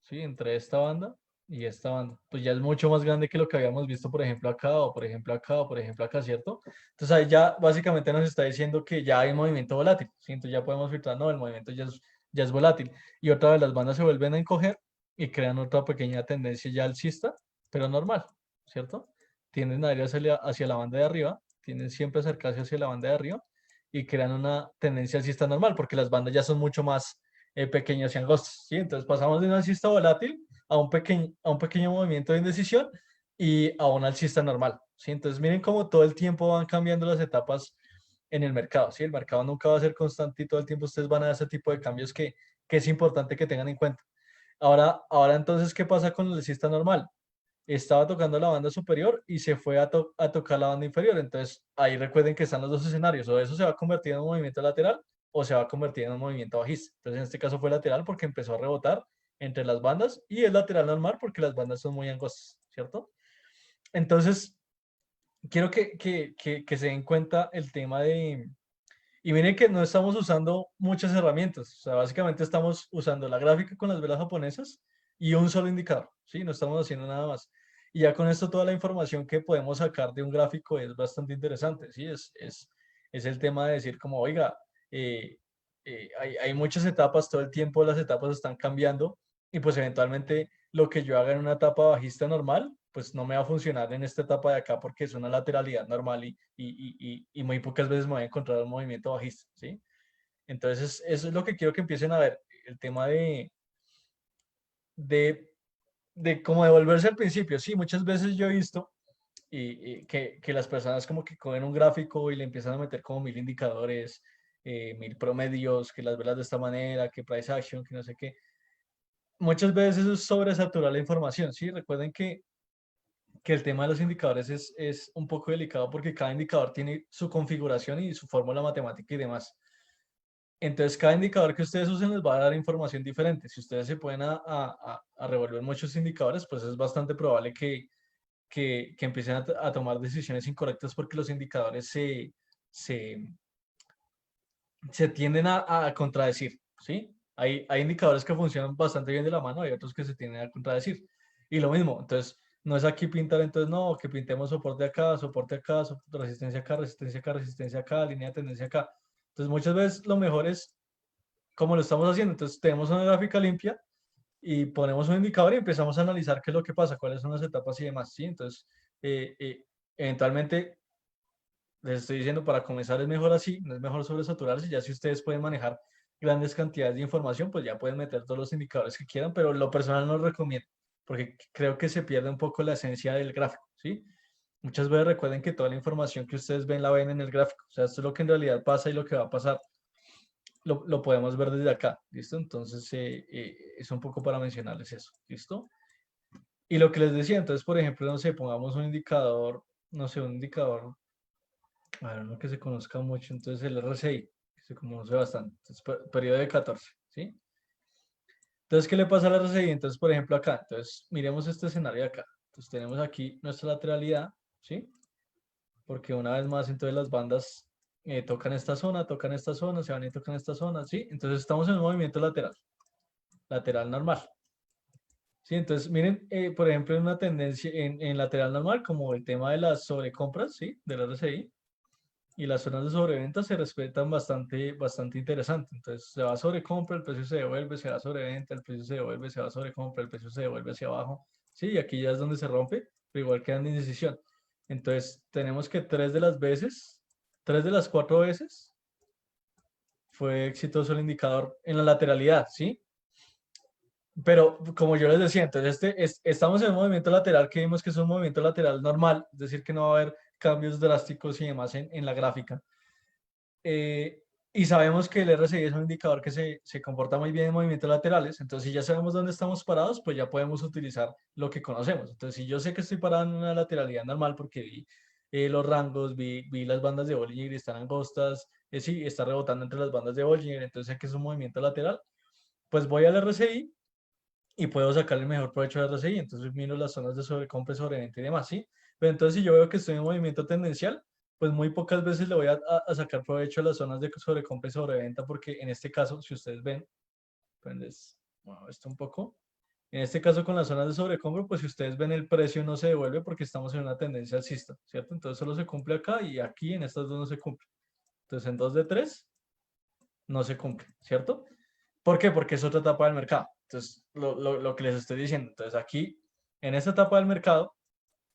¿sí? Entre esta banda y esta banda. Pues ya es mucho más grande que lo que habíamos visto, por ejemplo, acá, o por ejemplo acá, o por ejemplo acá, ¿cierto? Entonces, ahí ya básicamente nos está diciendo que ya hay movimiento volátil, ¿sí? Entonces, ya podemos filtrar, no, el movimiento ya es volátil. Y otra vez las bandas se vuelven a encoger y crean otra pequeña tendencia ya alcista, pero normal, ¿cierto? Tienden a ir hacia la banda de arriba, tienden siempre a acercarse hacia la banda de arriba y crean una tendencia alcista normal, porque las bandas ya son mucho más pequeños y angostos, ¿sí? Entonces pasamos de un alcista volátil a un pequeño movimiento de indecisión y a un alcista normal, ¿sí? Entonces miren cómo todo el tiempo van cambiando las etapas en el mercado, ¿sí? El mercado nunca va a ser constante y todo el tiempo ustedes van a dar ese tipo de cambios que es importante que tengan en cuenta. Ahora entonces, ¿qué pasa con el alcista normal? Estaba tocando la banda superior y se fue a tocar la banda inferior. Entonces, ahí recuerden que están los dos escenarios, o eso se va a convertir en un movimiento lateral o se va a convertir en un movimiento bajista. Entonces, en este caso fue lateral porque empezó a rebotar entre las bandas y es lateral normal porque las bandas son muy angostas, ¿cierto? Entonces, quiero que se den cuenta el tema de... Y miren que no estamos usando muchas herramientas, o sea, básicamente estamos usando la gráfica con las velas japonesas y un solo indicador, ¿sí? No estamos haciendo nada más. Y ya con esto toda la información que podemos sacar de un gráfico es bastante interesante, ¿sí? Es el tema de decir como, oiga, eh, hay muchas etapas, todo el tiempo las etapas están cambiando y pues eventualmente lo que yo haga en una etapa bajista normal, pues no me va a funcionar en esta etapa de acá porque es una lateralidad normal y muy pocas veces me voy a encontrar un movimiento bajista, ¿sí? Entonces, eso es lo que quiero que empiecen a ver, el tema de, de cómo devolverse al principio. Sí, muchas veces yo he visto que las personas como que cogen un gráfico y le empiezan a meter como 1000 indicadores, 1000 promedios, que las velas de esta manera, que price action, que no sé qué. Muchas veces eso es sobresaturar la información, ¿sí? Recuerden que el tema de los indicadores es un poco delicado porque cada indicador tiene su configuración y su fórmula matemática y demás. Entonces, cada indicador que ustedes usen les va a dar información diferente. Si ustedes se pueden a revolver muchos indicadores, pues es bastante probable que empiecen a tomar decisiones incorrectas porque los indicadores se, se tienden a contradecir, ¿sí? Hay indicadores que funcionan bastante bien de la mano, hay otros que se tienden a contradecir. Y lo mismo, entonces, no es aquí pintar, entonces, no, que pintemos soporte acá, resistencia acá, resistencia acá, línea de tendencia acá. Entonces, muchas veces lo mejor es como lo estamos haciendo. Entonces, tenemos una gráfica limpia y ponemos un indicador y empezamos a analizar qué es lo que pasa, cuáles son las etapas y demás, ¿sí? Entonces, eventualmente les estoy diciendo, para comenzar es mejor así, no es mejor sobresaturarse, ya si ustedes pueden manejar grandes cantidades de información, pues ya pueden meter todos los indicadores que quieran, pero lo personal no lo recomiendo, porque creo que se pierde un poco la esencia del gráfico, ¿sí? Muchas veces recuerden que toda la información que ustedes ven la ven en el gráfico, o sea, esto es lo que en realidad pasa y lo que va a pasar. lo podemos ver desde acá, ¿listo? Entonces, es un poco para mencionarles eso, ¿listo? Y lo que les decía, entonces, por ejemplo, no sé, pongamos un indicador, no sé, un indicador, a ver, uno que se conozca mucho, entonces el RSI, que se conoce bastante, entonces, periodo de 14, ¿sí? Entonces, ¿qué le pasa al RSI? Entonces, por ejemplo, acá, entonces, miremos este escenario de acá. Entonces, tenemos aquí nuestra lateralidad, ¿sí? Porque una vez más, entonces las bandas tocan esta zona, se van y tocan esta zona, ¿sí? Entonces, estamos en un movimiento lateral, lateral normal. Sí, entonces miren, por ejemplo, en una tendencia en lateral normal, como el tema de las sobrecompras, ¿sí? Del RSI, y las zonas de sobreventa se respetan bastante interesante. Entonces se va a sobrecompra, el precio se devuelve, se va a sobreventa, el precio se devuelve, se va a sobrecompra, el precio se devuelve hacia abajo. Sí, y aquí ya es donde se rompe, pero igual quedan en indecisión. Entonces tenemos que 3 de las veces, 3 de las 4 veces fue exitoso el indicador en la lateralidad, ¿sí? Pero como yo les decía, entonces estamos en un movimiento lateral que vimos que es un movimiento lateral normal, es decir, que no va a haber cambios drásticos y demás en la gráfica. Y sabemos que el RSI es un indicador que se comporta muy bien en movimientos laterales, entonces si ya sabemos dónde estamos parados, pues ya podemos utilizar lo que conocemos. Entonces si yo sé que estoy parado en una lateralidad normal porque vi los rangos, vi las bandas de Bollinger y están angostas, sí, está rebotando entre las bandas de Bollinger, entonces sé que es un movimiento lateral, pues voy al RSI y puedo sacar el mejor provecho de RSI. Entonces miro las zonas de sobrecompra, sobreventa y demás, ¿sí? Pero entonces si yo veo que estoy en movimiento tendencial, pues muy pocas veces le voy a sacar provecho a las zonas de sobrecompra y sobreventa, porque en este caso, si ustedes ven, pues bueno, esto un poco. En este caso, con las zonas de sobrecompra, pues si ustedes ven el precio no se devuelve porque estamos en una tendencia alcista, ¿cierto? Entonces solo se cumple acá y aquí en estas dos no se cumple. Entonces en 2 de 3 no se cumple, ¿cierto? ¿Por qué? Porque es otra etapa del mercado. Entonces, lo que les estoy diciendo. Entonces, aquí, en esta etapa del mercado,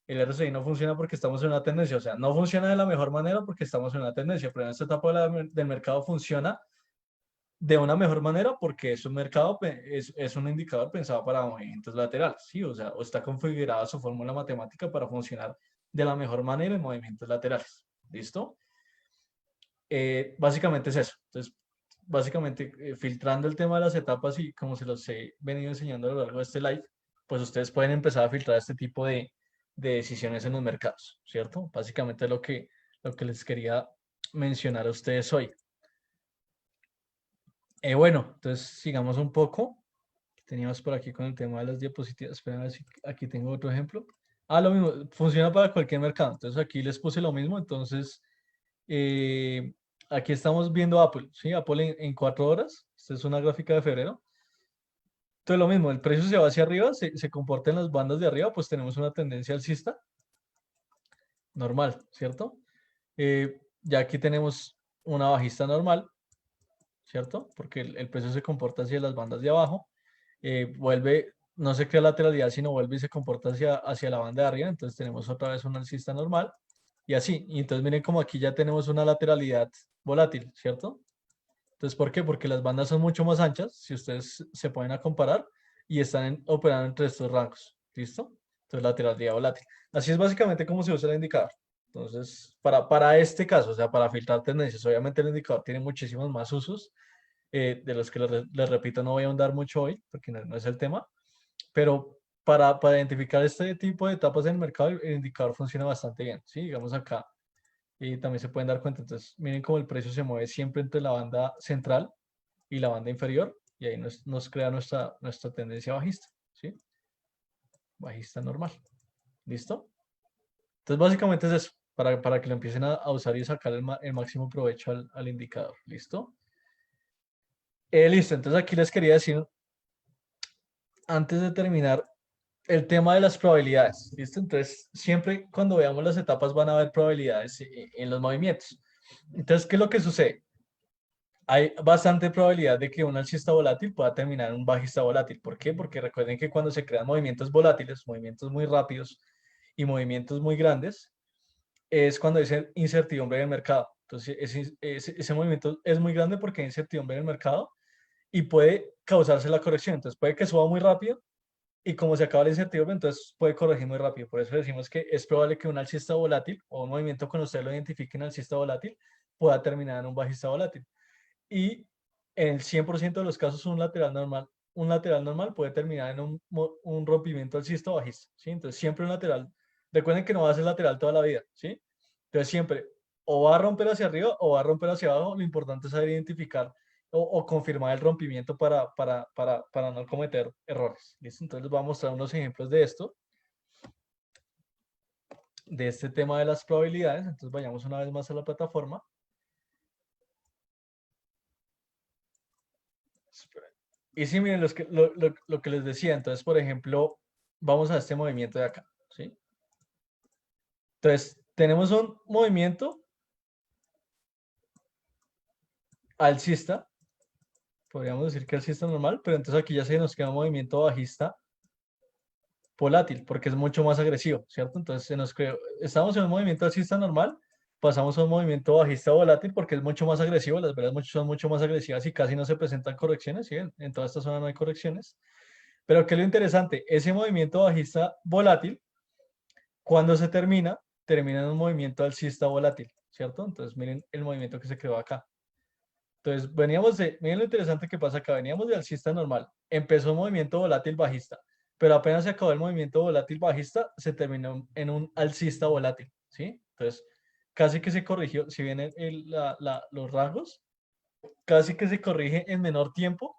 el RSI no funciona porque estamos en una tendencia. O sea, no funciona de la mejor manera porque estamos en una tendencia, pero en esta etapa del mercado funciona de una mejor manera porque es un mercado, es un indicador pensado para movimientos laterales, ¿sí? O sea, o está configurada su fórmula matemática para funcionar de la mejor manera en movimientos laterales. ¿Listo? Básicamente es eso. Entonces, básicamente, filtrando el tema de las etapas y como se los he venido enseñando a lo largo de este live, pues ustedes pueden empezar a filtrar este tipo de decisiones en los mercados, ¿cierto? Básicamente lo que les quería mencionar a ustedes hoy. Bueno, entonces sigamos un poco. Teníamos por aquí con el tema de las diapositivas. Esperen a ver si aquí tengo otro ejemplo. Ah, lo mismo, funciona para cualquier mercado. Entonces aquí les puse lo mismo. Entonces, eh, aquí estamos viendo Apple, ¿sí? Apple en 4 horas. Esta es una gráfica de febrero. Entonces lo mismo, el precio se va hacia arriba, se comporta en las bandas de arriba, pues tenemos una tendencia alcista normal, ¿cierto? Ya aquí tenemos una bajista normal, ¿cierto? Porque el precio se comporta hacia las bandas de abajo, no se crea lateralidad, sino vuelve y se comporta hacia la banda de arriba, entonces tenemos otra vez una alcista normal, y así. Y entonces miren como aquí ya tenemos una lateralidad volátil, ¿cierto? Entonces, ¿por qué? Porque las bandas son mucho más anchas, si ustedes se ponen a comparar, y están operando entre estos rangos. ¿Listo? Entonces, lateralidad volátil. Así es básicamente como se usa el indicador. Entonces, para este caso, o sea, para filtrar tendencias, obviamente el indicador tiene muchísimos más usos, de los que les repito, no voy a ahondar mucho hoy, porque no es el tema, pero para identificar este tipo de etapas en el mercado, el indicador funciona bastante bien. ¿Sí? Digamos acá, y también se pueden dar cuenta. Entonces, miren cómo el precio se mueve siempre entre la banda central y la banda inferior, y ahí nos crea nuestra tendencia bajista, ¿sí? Bajista normal. ¿Listo? Entonces, básicamente es eso, para que lo empiecen a usar y sacar el máximo provecho al indicador. ¿Listo? Listo, entonces aquí les quería decir, antes de terminar, el tema de las probabilidades. ¿Listo? Entonces, siempre cuando veamos las etapas van a haber probabilidades en los movimientos. Entonces, ¿qué es lo que sucede? Hay bastante probabilidad de que un alcista volátil pueda terminar en un bajista volátil. ¿Por qué? Porque recuerden que cuando se crean movimientos volátiles, movimientos muy rápidos y movimientos muy grandes, es cuando hay incertidumbre en el mercado. Entonces, ese movimiento es muy grande porque hay incertidumbre en el mercado y puede causarse la corrección. Entonces, puede que suba muy rápido y como se acaba la incertidumbre, entonces puede corregir muy rápido. Por eso decimos que es probable que un alcista volátil o un movimiento cuando usted lo identifique en alcista volátil pueda terminar en un bajista volátil. Y en el 100% de los casos un lateral normal puede terminar en un rompimiento alcista o bajista, ¿sí? Entonces siempre un lateral, recuerden que no va a ser lateral toda la vida, ¿sí? Entonces siempre o va a romper hacia arriba o va a romper hacia abajo, lo importante es saber identificar o confirmar el rompimiento para no cometer errores, ¿listo? Entonces les voy a mostrar unos ejemplos de esto, de este tema de las probabilidades. Entonces vayamos una vez más a la plataforma. Y sí, miren, lo que les decía, entonces, por ejemplo, vamos a este movimiento de acá, ¿sí? Entonces, tenemos un movimiento alcista, podríamos decir que alcista normal, pero entonces aquí ya se nos queda un movimiento bajista volátil, porque es mucho más agresivo, ¿cierto? Entonces, estamos en un movimiento alcista normal, pasamos a un movimiento bajista volátil porque es mucho más agresivo, las velas son mucho más agresivas y casi no se presentan correcciones, ¿sí? En toda esta zona no hay correcciones. Pero ¿qué es lo interesante? Ese movimiento bajista volátil, cuando se termina en un movimiento alcista volátil, ¿cierto? Entonces miren el movimiento que se creó acá. Entonces miren lo interesante que pasa acá, veníamos de alcista normal, empezó un movimiento volátil bajista, pero apenas se acabó el movimiento volátil bajista, se terminó en un alcista volátil, ¿sí? Entonces casi que se corrigió, si bien los rangos, casi que se corrige en menor tiempo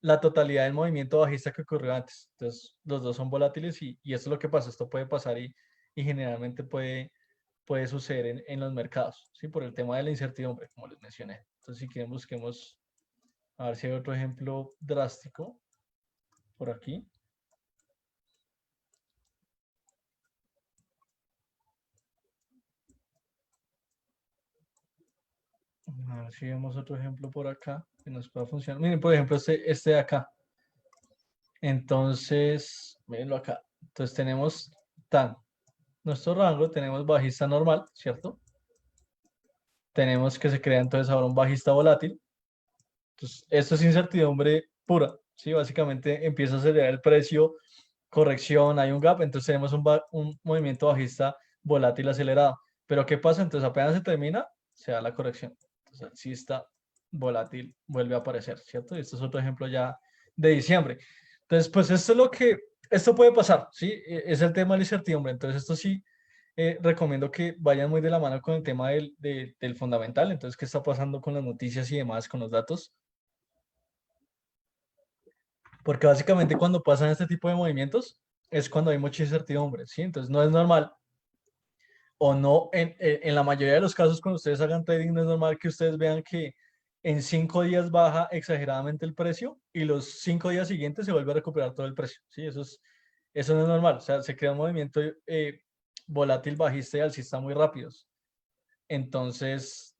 la totalidad del movimiento bajista que ocurrió antes. Entonces, los dos son volátiles y esto es lo que pasa. Esto puede pasar y generalmente puede suceder en los mercados, ¿sí? Por el tema de la incertidumbre, como les mencioné. Entonces, si quieren, busquemos a ver si hay otro ejemplo drástico por aquí. A ver si vemos otro ejemplo por acá que nos pueda funcionar. Miren, por ejemplo, este de acá. Entonces, mirenlo acá. Entonces, tenemos nuestro rango, tenemos bajista normal, ¿cierto? Tenemos que se crea entonces ahora un bajista volátil. Entonces, esto es incertidumbre pura, ¿sí? Básicamente empieza a acelerar el precio, corrección, hay un gap, entonces tenemos un movimiento bajista volátil acelerado. Pero ¿qué pasa? Entonces apenas se termina, se da la corrección. Entonces, alcista volátil vuelve a aparecer, ¿cierto? Y esto es otro ejemplo ya de diciembre. Entonces, pues esto puede pasar, ¿sí? Es el tema de la incertidumbre. Entonces, esto sí, recomiendo que vayan muy de la mano con el tema del fundamental. Entonces, ¿qué está pasando con las noticias y demás, con los datos? Porque básicamente cuando pasan este tipo de movimientos es cuando hay mucha incertidumbre, ¿sí? Entonces no es normal o no, en la mayoría de los casos cuando ustedes hagan trading no es normal que ustedes vean que en 5 días baja exageradamente el precio y los 5 días siguientes se vuelve a recuperar todo el precio, ¿sí? Eso no es normal, o sea, se crea un movimiento volátil, bajista y alcista muy rápidos. Entonces,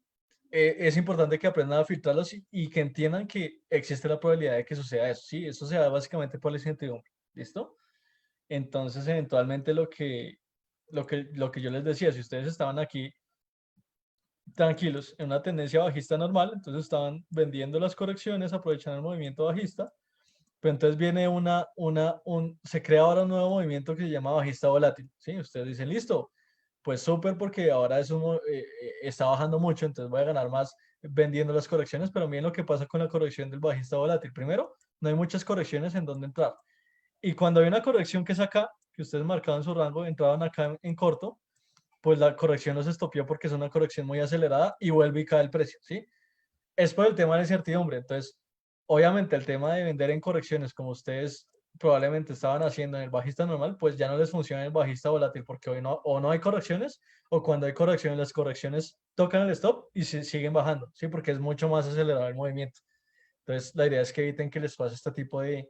es importante que aprendan a filtrarlos y que entiendan que existe la probabilidad de que suceda eso. Sí, eso se da básicamente por la incertidumbre. ¿Listo? Entonces, eventualmente lo que yo les decía, si ustedes estaban aquí tranquilos en una tendencia bajista normal, entonces estaban vendiendo las correcciones, aprovechando el movimiento bajista, pero entonces viene se crea ahora un nuevo movimiento que se llama bajista volátil. ¿Sí? Ustedes dicen, listo, pues súper porque ahora está bajando mucho, entonces voy a ganar más vendiendo las correcciones, pero miren lo que pasa con la corrección del bajista volátil. Primero, no hay muchas correcciones en donde entrar. Y cuando hay una corrección que es acá, que ustedes marcaban su rango, entraban acá en corto, pues la corrección los estopió porque es una corrección muy acelerada y vuelve y cae el precio, ¿sí? Es por el tema de la incertidumbre. Entonces, obviamente el tema de vender en correcciones, como ustedes probablemente estaban haciendo en el bajista normal, pues ya no les funciona en el bajista volátil porque hoy no, o no hay correcciones, o cuando hay correcciones, las correcciones tocan el stop y siguen bajando, ¿sí? Porque es mucho más acelerado el movimiento. Entonces, la idea es que eviten que les pase este tipo de,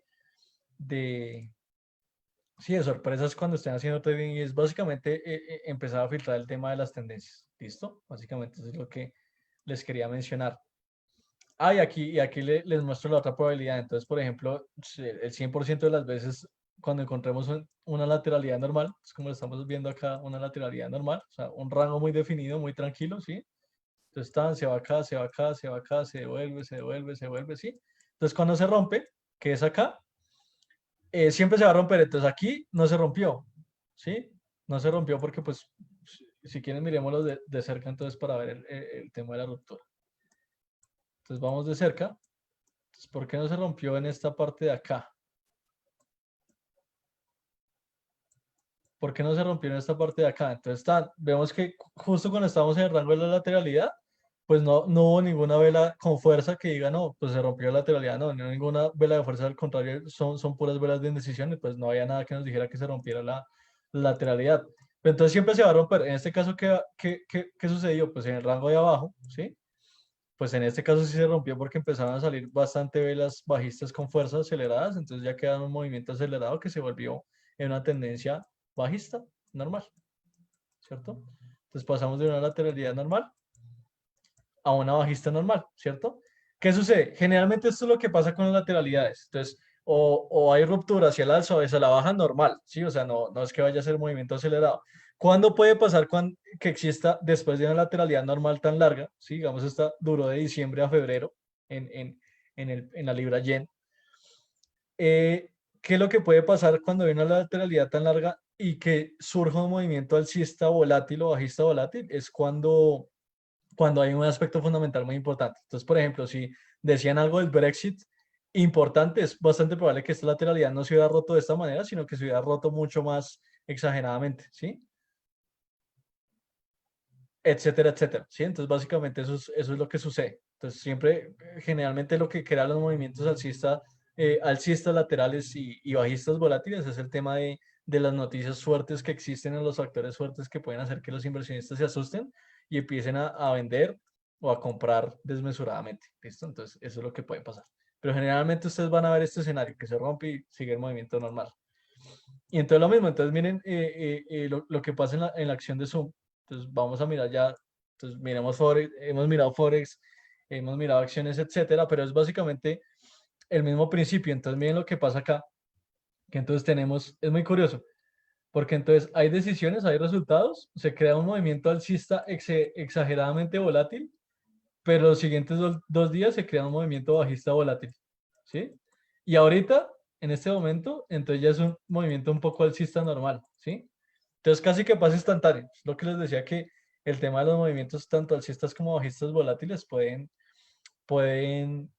sí, de sorpresas cuando estén haciendo trading y es básicamente empezar a filtrar el tema de las tendencias. ¿Listo? Básicamente eso es lo que les quería mencionar. Ah, y aquí les muestro la otra probabilidad. Entonces, por ejemplo, el 100% de las veces cuando encontremos una lateralidad normal, es como lo estamos viendo acá, una lateralidad normal, o sea, un rango muy definido, muy tranquilo, ¿sí? Entonces, se va acá, se va acá, se va acá, se devuelve, se devuelve, se devuelve, ¿sí? Entonces, cuando se rompe, que es acá, siempre se va a romper. Entonces, aquí no se rompió, ¿sí? No se rompió porque, pues, si quieren, miremoslo de cerca, entonces, para ver el tema de la ruptura. Entonces, vamos de cerca. Entonces, ¿por qué no se rompió en esta parte de acá? ¿Por qué no se rompió en esta parte de acá? Entonces, vemos que justo cuando estamos en el rango de la lateralidad, pues no hubo ninguna vela con fuerza que diga, no, pues se rompió la lateralidad, no ninguna vela de fuerza, al contrario, son puras velas de indecisión y pues no había nada que nos dijera que se rompiera la lateralidad. Pero entonces siempre se va a romper. En este caso, ¿qué sucedió? Pues en el rango de abajo, ¿sí? Pues en este caso sí se rompió porque empezaron a salir bastante velas bajistas con fuerzas aceleradas, entonces ya queda un movimiento acelerado que se volvió en una tendencia bajista normal, ¿cierto? Entonces pasamos de una lateralidad normal a una bajista normal, ¿cierto? ¿Qué sucede? Generalmente esto es lo que pasa con las lateralidades. Entonces, o hay ruptura hacia el alza o hacia la baja normal, ¿sí? O sea, no es que vaya a ser movimiento acelerado. ¿Cuándo puede pasar que exista después de una lateralidad normal tan larga? ¿Sí? Digamos, esta duró de diciembre a febrero en la libra yen. ¿Qué es lo que puede pasar cuando hay una lateralidad tan larga y que surja un movimiento alcista volátil o bajista volátil? Es cuando hay un aspecto fundamental muy importante. Entonces, por ejemplo, si decían algo del Brexit importante, es bastante probable que esta lateralidad no se hubiera roto de esta manera, sino que se hubiera roto mucho más exageradamente, ¿sí? Etcétera, etcétera, ¿sí? Entonces, básicamente eso es lo que sucede. Entonces, siempre, generalmente lo que crea los movimientos alcistas laterales y bajistas volátiles es el tema de las noticias fuertes que existen en los factores fuertes que pueden hacer que los inversionistas se asusten y empiecen a vender o a comprar desmesuradamente, ¿listo? Entonces, eso es lo que puede pasar. Pero generalmente ustedes van a ver este escenario que se rompe y sigue el movimiento normal. Y entonces lo mismo, entonces miren lo que pasa en la acción de Zoom. Entonces vamos a mirar ya, entonces miremos Forex, hemos mirado Forex, hemos mirado acciones, etcétera, pero es básicamente el mismo principio. Entonces miren lo que pasa acá, que entonces tenemos, es muy curioso, porque entonces hay decisiones, hay resultados, se crea un movimiento alcista exageradamente volátil, pero los siguientes dos días se crea un movimiento bajista volátil, ¿sí? Y ahorita, en este momento, entonces ya es un movimiento un poco alcista normal, ¿sí? Entonces casi que pasa instantáneo. Es lo que les decía que el tema de los movimientos tanto alcistas como bajistas volátiles pueden,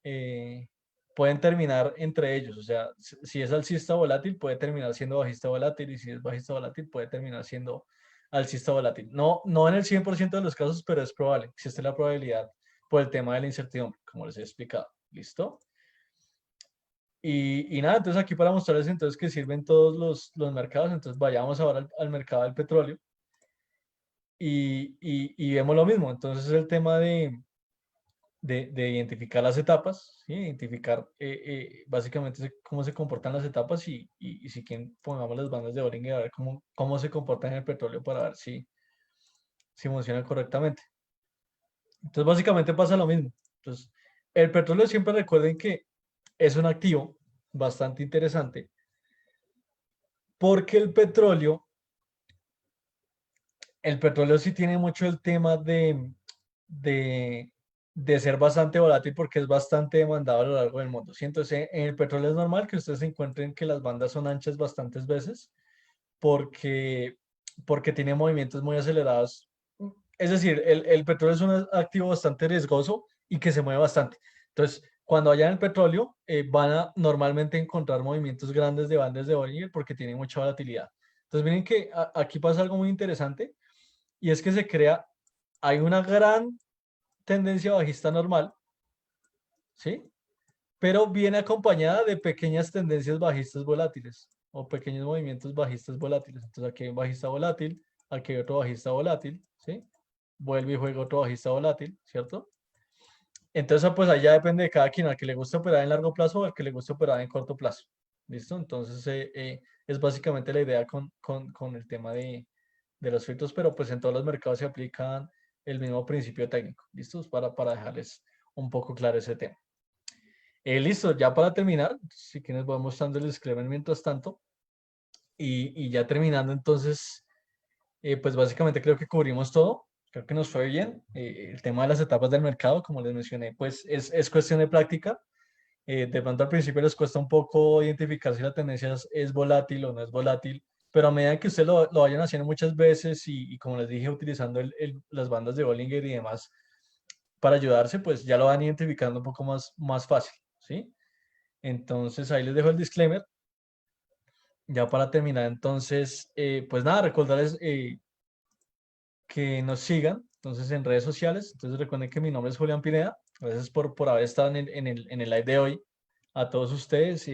eh, pueden terminar entre ellos. O sea, si es alcista volátil, puede terminar siendo bajista volátil y si es bajista volátil, puede terminar siendo alcista volátil. No en el 100% de los casos, pero es probable. Existe la probabilidad por el tema de la incertidumbre, como les he explicado. ¿Listo? Y nada, entonces aquí para mostrarles entonces que sirven todos los mercados, entonces vayamos ahora al mercado del petróleo y vemos lo mismo. Entonces el tema de identificar las etapas, ¿sí? Identificar básicamente cómo se comportan las etapas y si quieren pongamos las bandas de Bollinger a ver cómo se comportan en el petróleo para ver si funciona correctamente. Entonces básicamente pasa lo mismo. Entonces el petróleo siempre recuerden que es un activo bastante interesante porque el petróleo sí tiene mucho el tema de, de ser bastante volátil porque es bastante demandado a lo largo del mundo. ¿Sí? Entonces, en el petróleo es normal que ustedes se encuentren que las bandas son anchas bastantes veces porque, porque tiene movimientos muy acelerados. Es decir, el petróleo es un activo bastante riesgoso y que se mueve bastante. Entonces, cuando vayan el petróleo, van a normalmente encontrar movimientos grandes de bandas de Bollinger porque tiene mucha volatilidad. Entonces, miren que aquí pasa algo muy interesante y es que hay una gran tendencia bajista normal, ¿sí? Pero viene acompañada de pequeñas tendencias bajistas volátiles o pequeños movimientos bajistas volátiles. Entonces aquí hay un bajista volátil, aquí hay otro bajista volátil, ¿sí? Vuelve y juega otro bajista volátil, ¿cierto? Entonces, pues allá depende de cada quien, al que le gusta operar en largo plazo o al que le gusta operar en corto plazo. ¿Listo? Entonces, es básicamente la idea con el tema de los filtros, pero pues en todos los mercados se aplican el mismo principio técnico. ¿Listos? Para dejarles un poco claro ese tema. Listo, ya para terminar, si quieres voy mostrando el disclaimer mientras tanto. Y ya terminando, entonces, pues básicamente creo que cubrimos todo. Creo que nos fue bien. El tema de las etapas del mercado, como les mencioné, pues es cuestión de práctica. De pronto al principio les cuesta un poco identificar si la tendencia es volátil o no es volátil, pero a medida que ustedes lo vayan haciendo muchas veces y como les dije, utilizando las bandas de Bollinger y demás para ayudarse, pues ya lo van identificando un poco más fácil, ¿sí? Entonces ahí les dejo el disclaimer. Ya para terminar, entonces, pues nada, recordarles que nos sigan, entonces en redes sociales. Entonces recuerden que mi nombre es Julián Pineda. Gracias por haber estado en el live de hoy. A todos ustedes.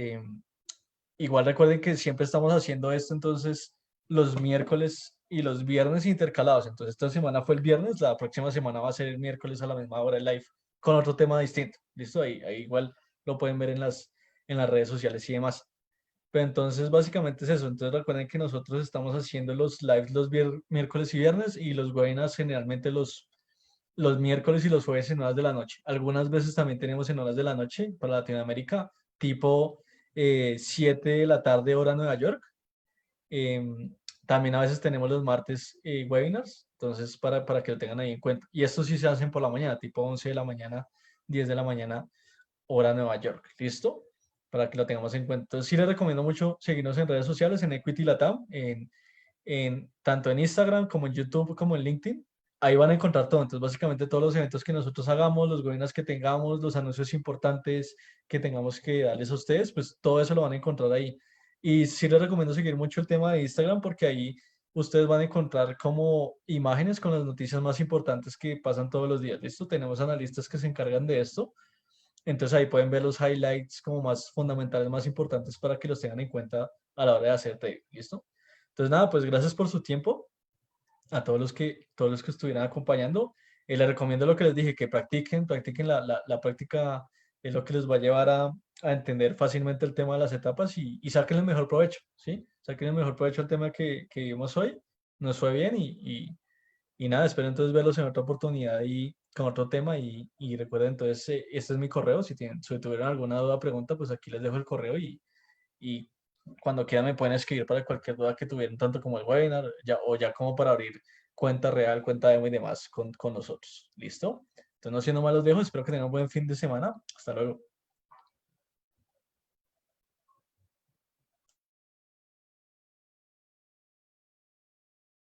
Igual recuerden que siempre estamos haciendo esto, entonces los miércoles y los viernes intercalados. Entonces esta semana fue el viernes, la próxima semana va a ser el miércoles a la misma hora el live con otro tema distinto. ¿Listo? Ahí igual lo pueden ver en las redes sociales y demás. Pero entonces básicamente es eso. Entonces recuerden que nosotros estamos haciendo los lives los miércoles y viernes y los webinars generalmente los miércoles y los jueves en horas de la noche. Algunas veces también tenemos en horas de la noche para Latinoamérica, tipo 7 de la tarde hora Nueva York. Em, También a veces tenemos los martes webinars, entonces para que lo tengan ahí en cuenta. Y estos sí se hacen por la mañana, tipo 11 de la mañana, 10 de la mañana, hora Nueva York. ¿Listo? Para que lo tengamos en cuenta. Entonces sí les recomiendo mucho seguirnos en redes sociales, en Equity Latam, tanto en Instagram como en YouTube como en LinkedIn. Ahí van a encontrar todo. Entonces, básicamente todos los eventos que nosotros hagamos, los webinars que tengamos, los anuncios importantes que tengamos que darles a ustedes, pues todo eso lo van a encontrar ahí. Y sí les recomiendo seguir mucho el tema de Instagram porque ahí ustedes van a encontrar como imágenes con las noticias más importantes que pasan todos los días. ¿Listo? Tenemos analistas que se encargan de esto. Entonces ahí pueden ver los highlights como más fundamentales, más importantes para que los tengan en cuenta a la hora de hacer trading. ¿Listo? Entonces nada, pues gracias por su tiempo a todos los que estuvieran acompañando. Les recomiendo lo que les dije, que practiquen la práctica, es lo que les va a llevar a entender fácilmente el tema de las etapas y saquen el mejor provecho, ¿sí? Saquen el mejor provecho al tema que vimos hoy. Nos fue bien y nada, espero entonces verlos en otra oportunidad y con otro tema y recuerden entonces, este es mi correo, si tuvieron alguna duda o pregunta, pues aquí les dejo el correo y cuando quieran me pueden escribir para cualquier duda que tuvieran, tanto como el webinar o ya como para abrir cuenta real, cuenta demo y demás con nosotros. ¿Listo? Entonces, no siendo más los dejo, espero que tengan un buen fin de semana. Hasta luego.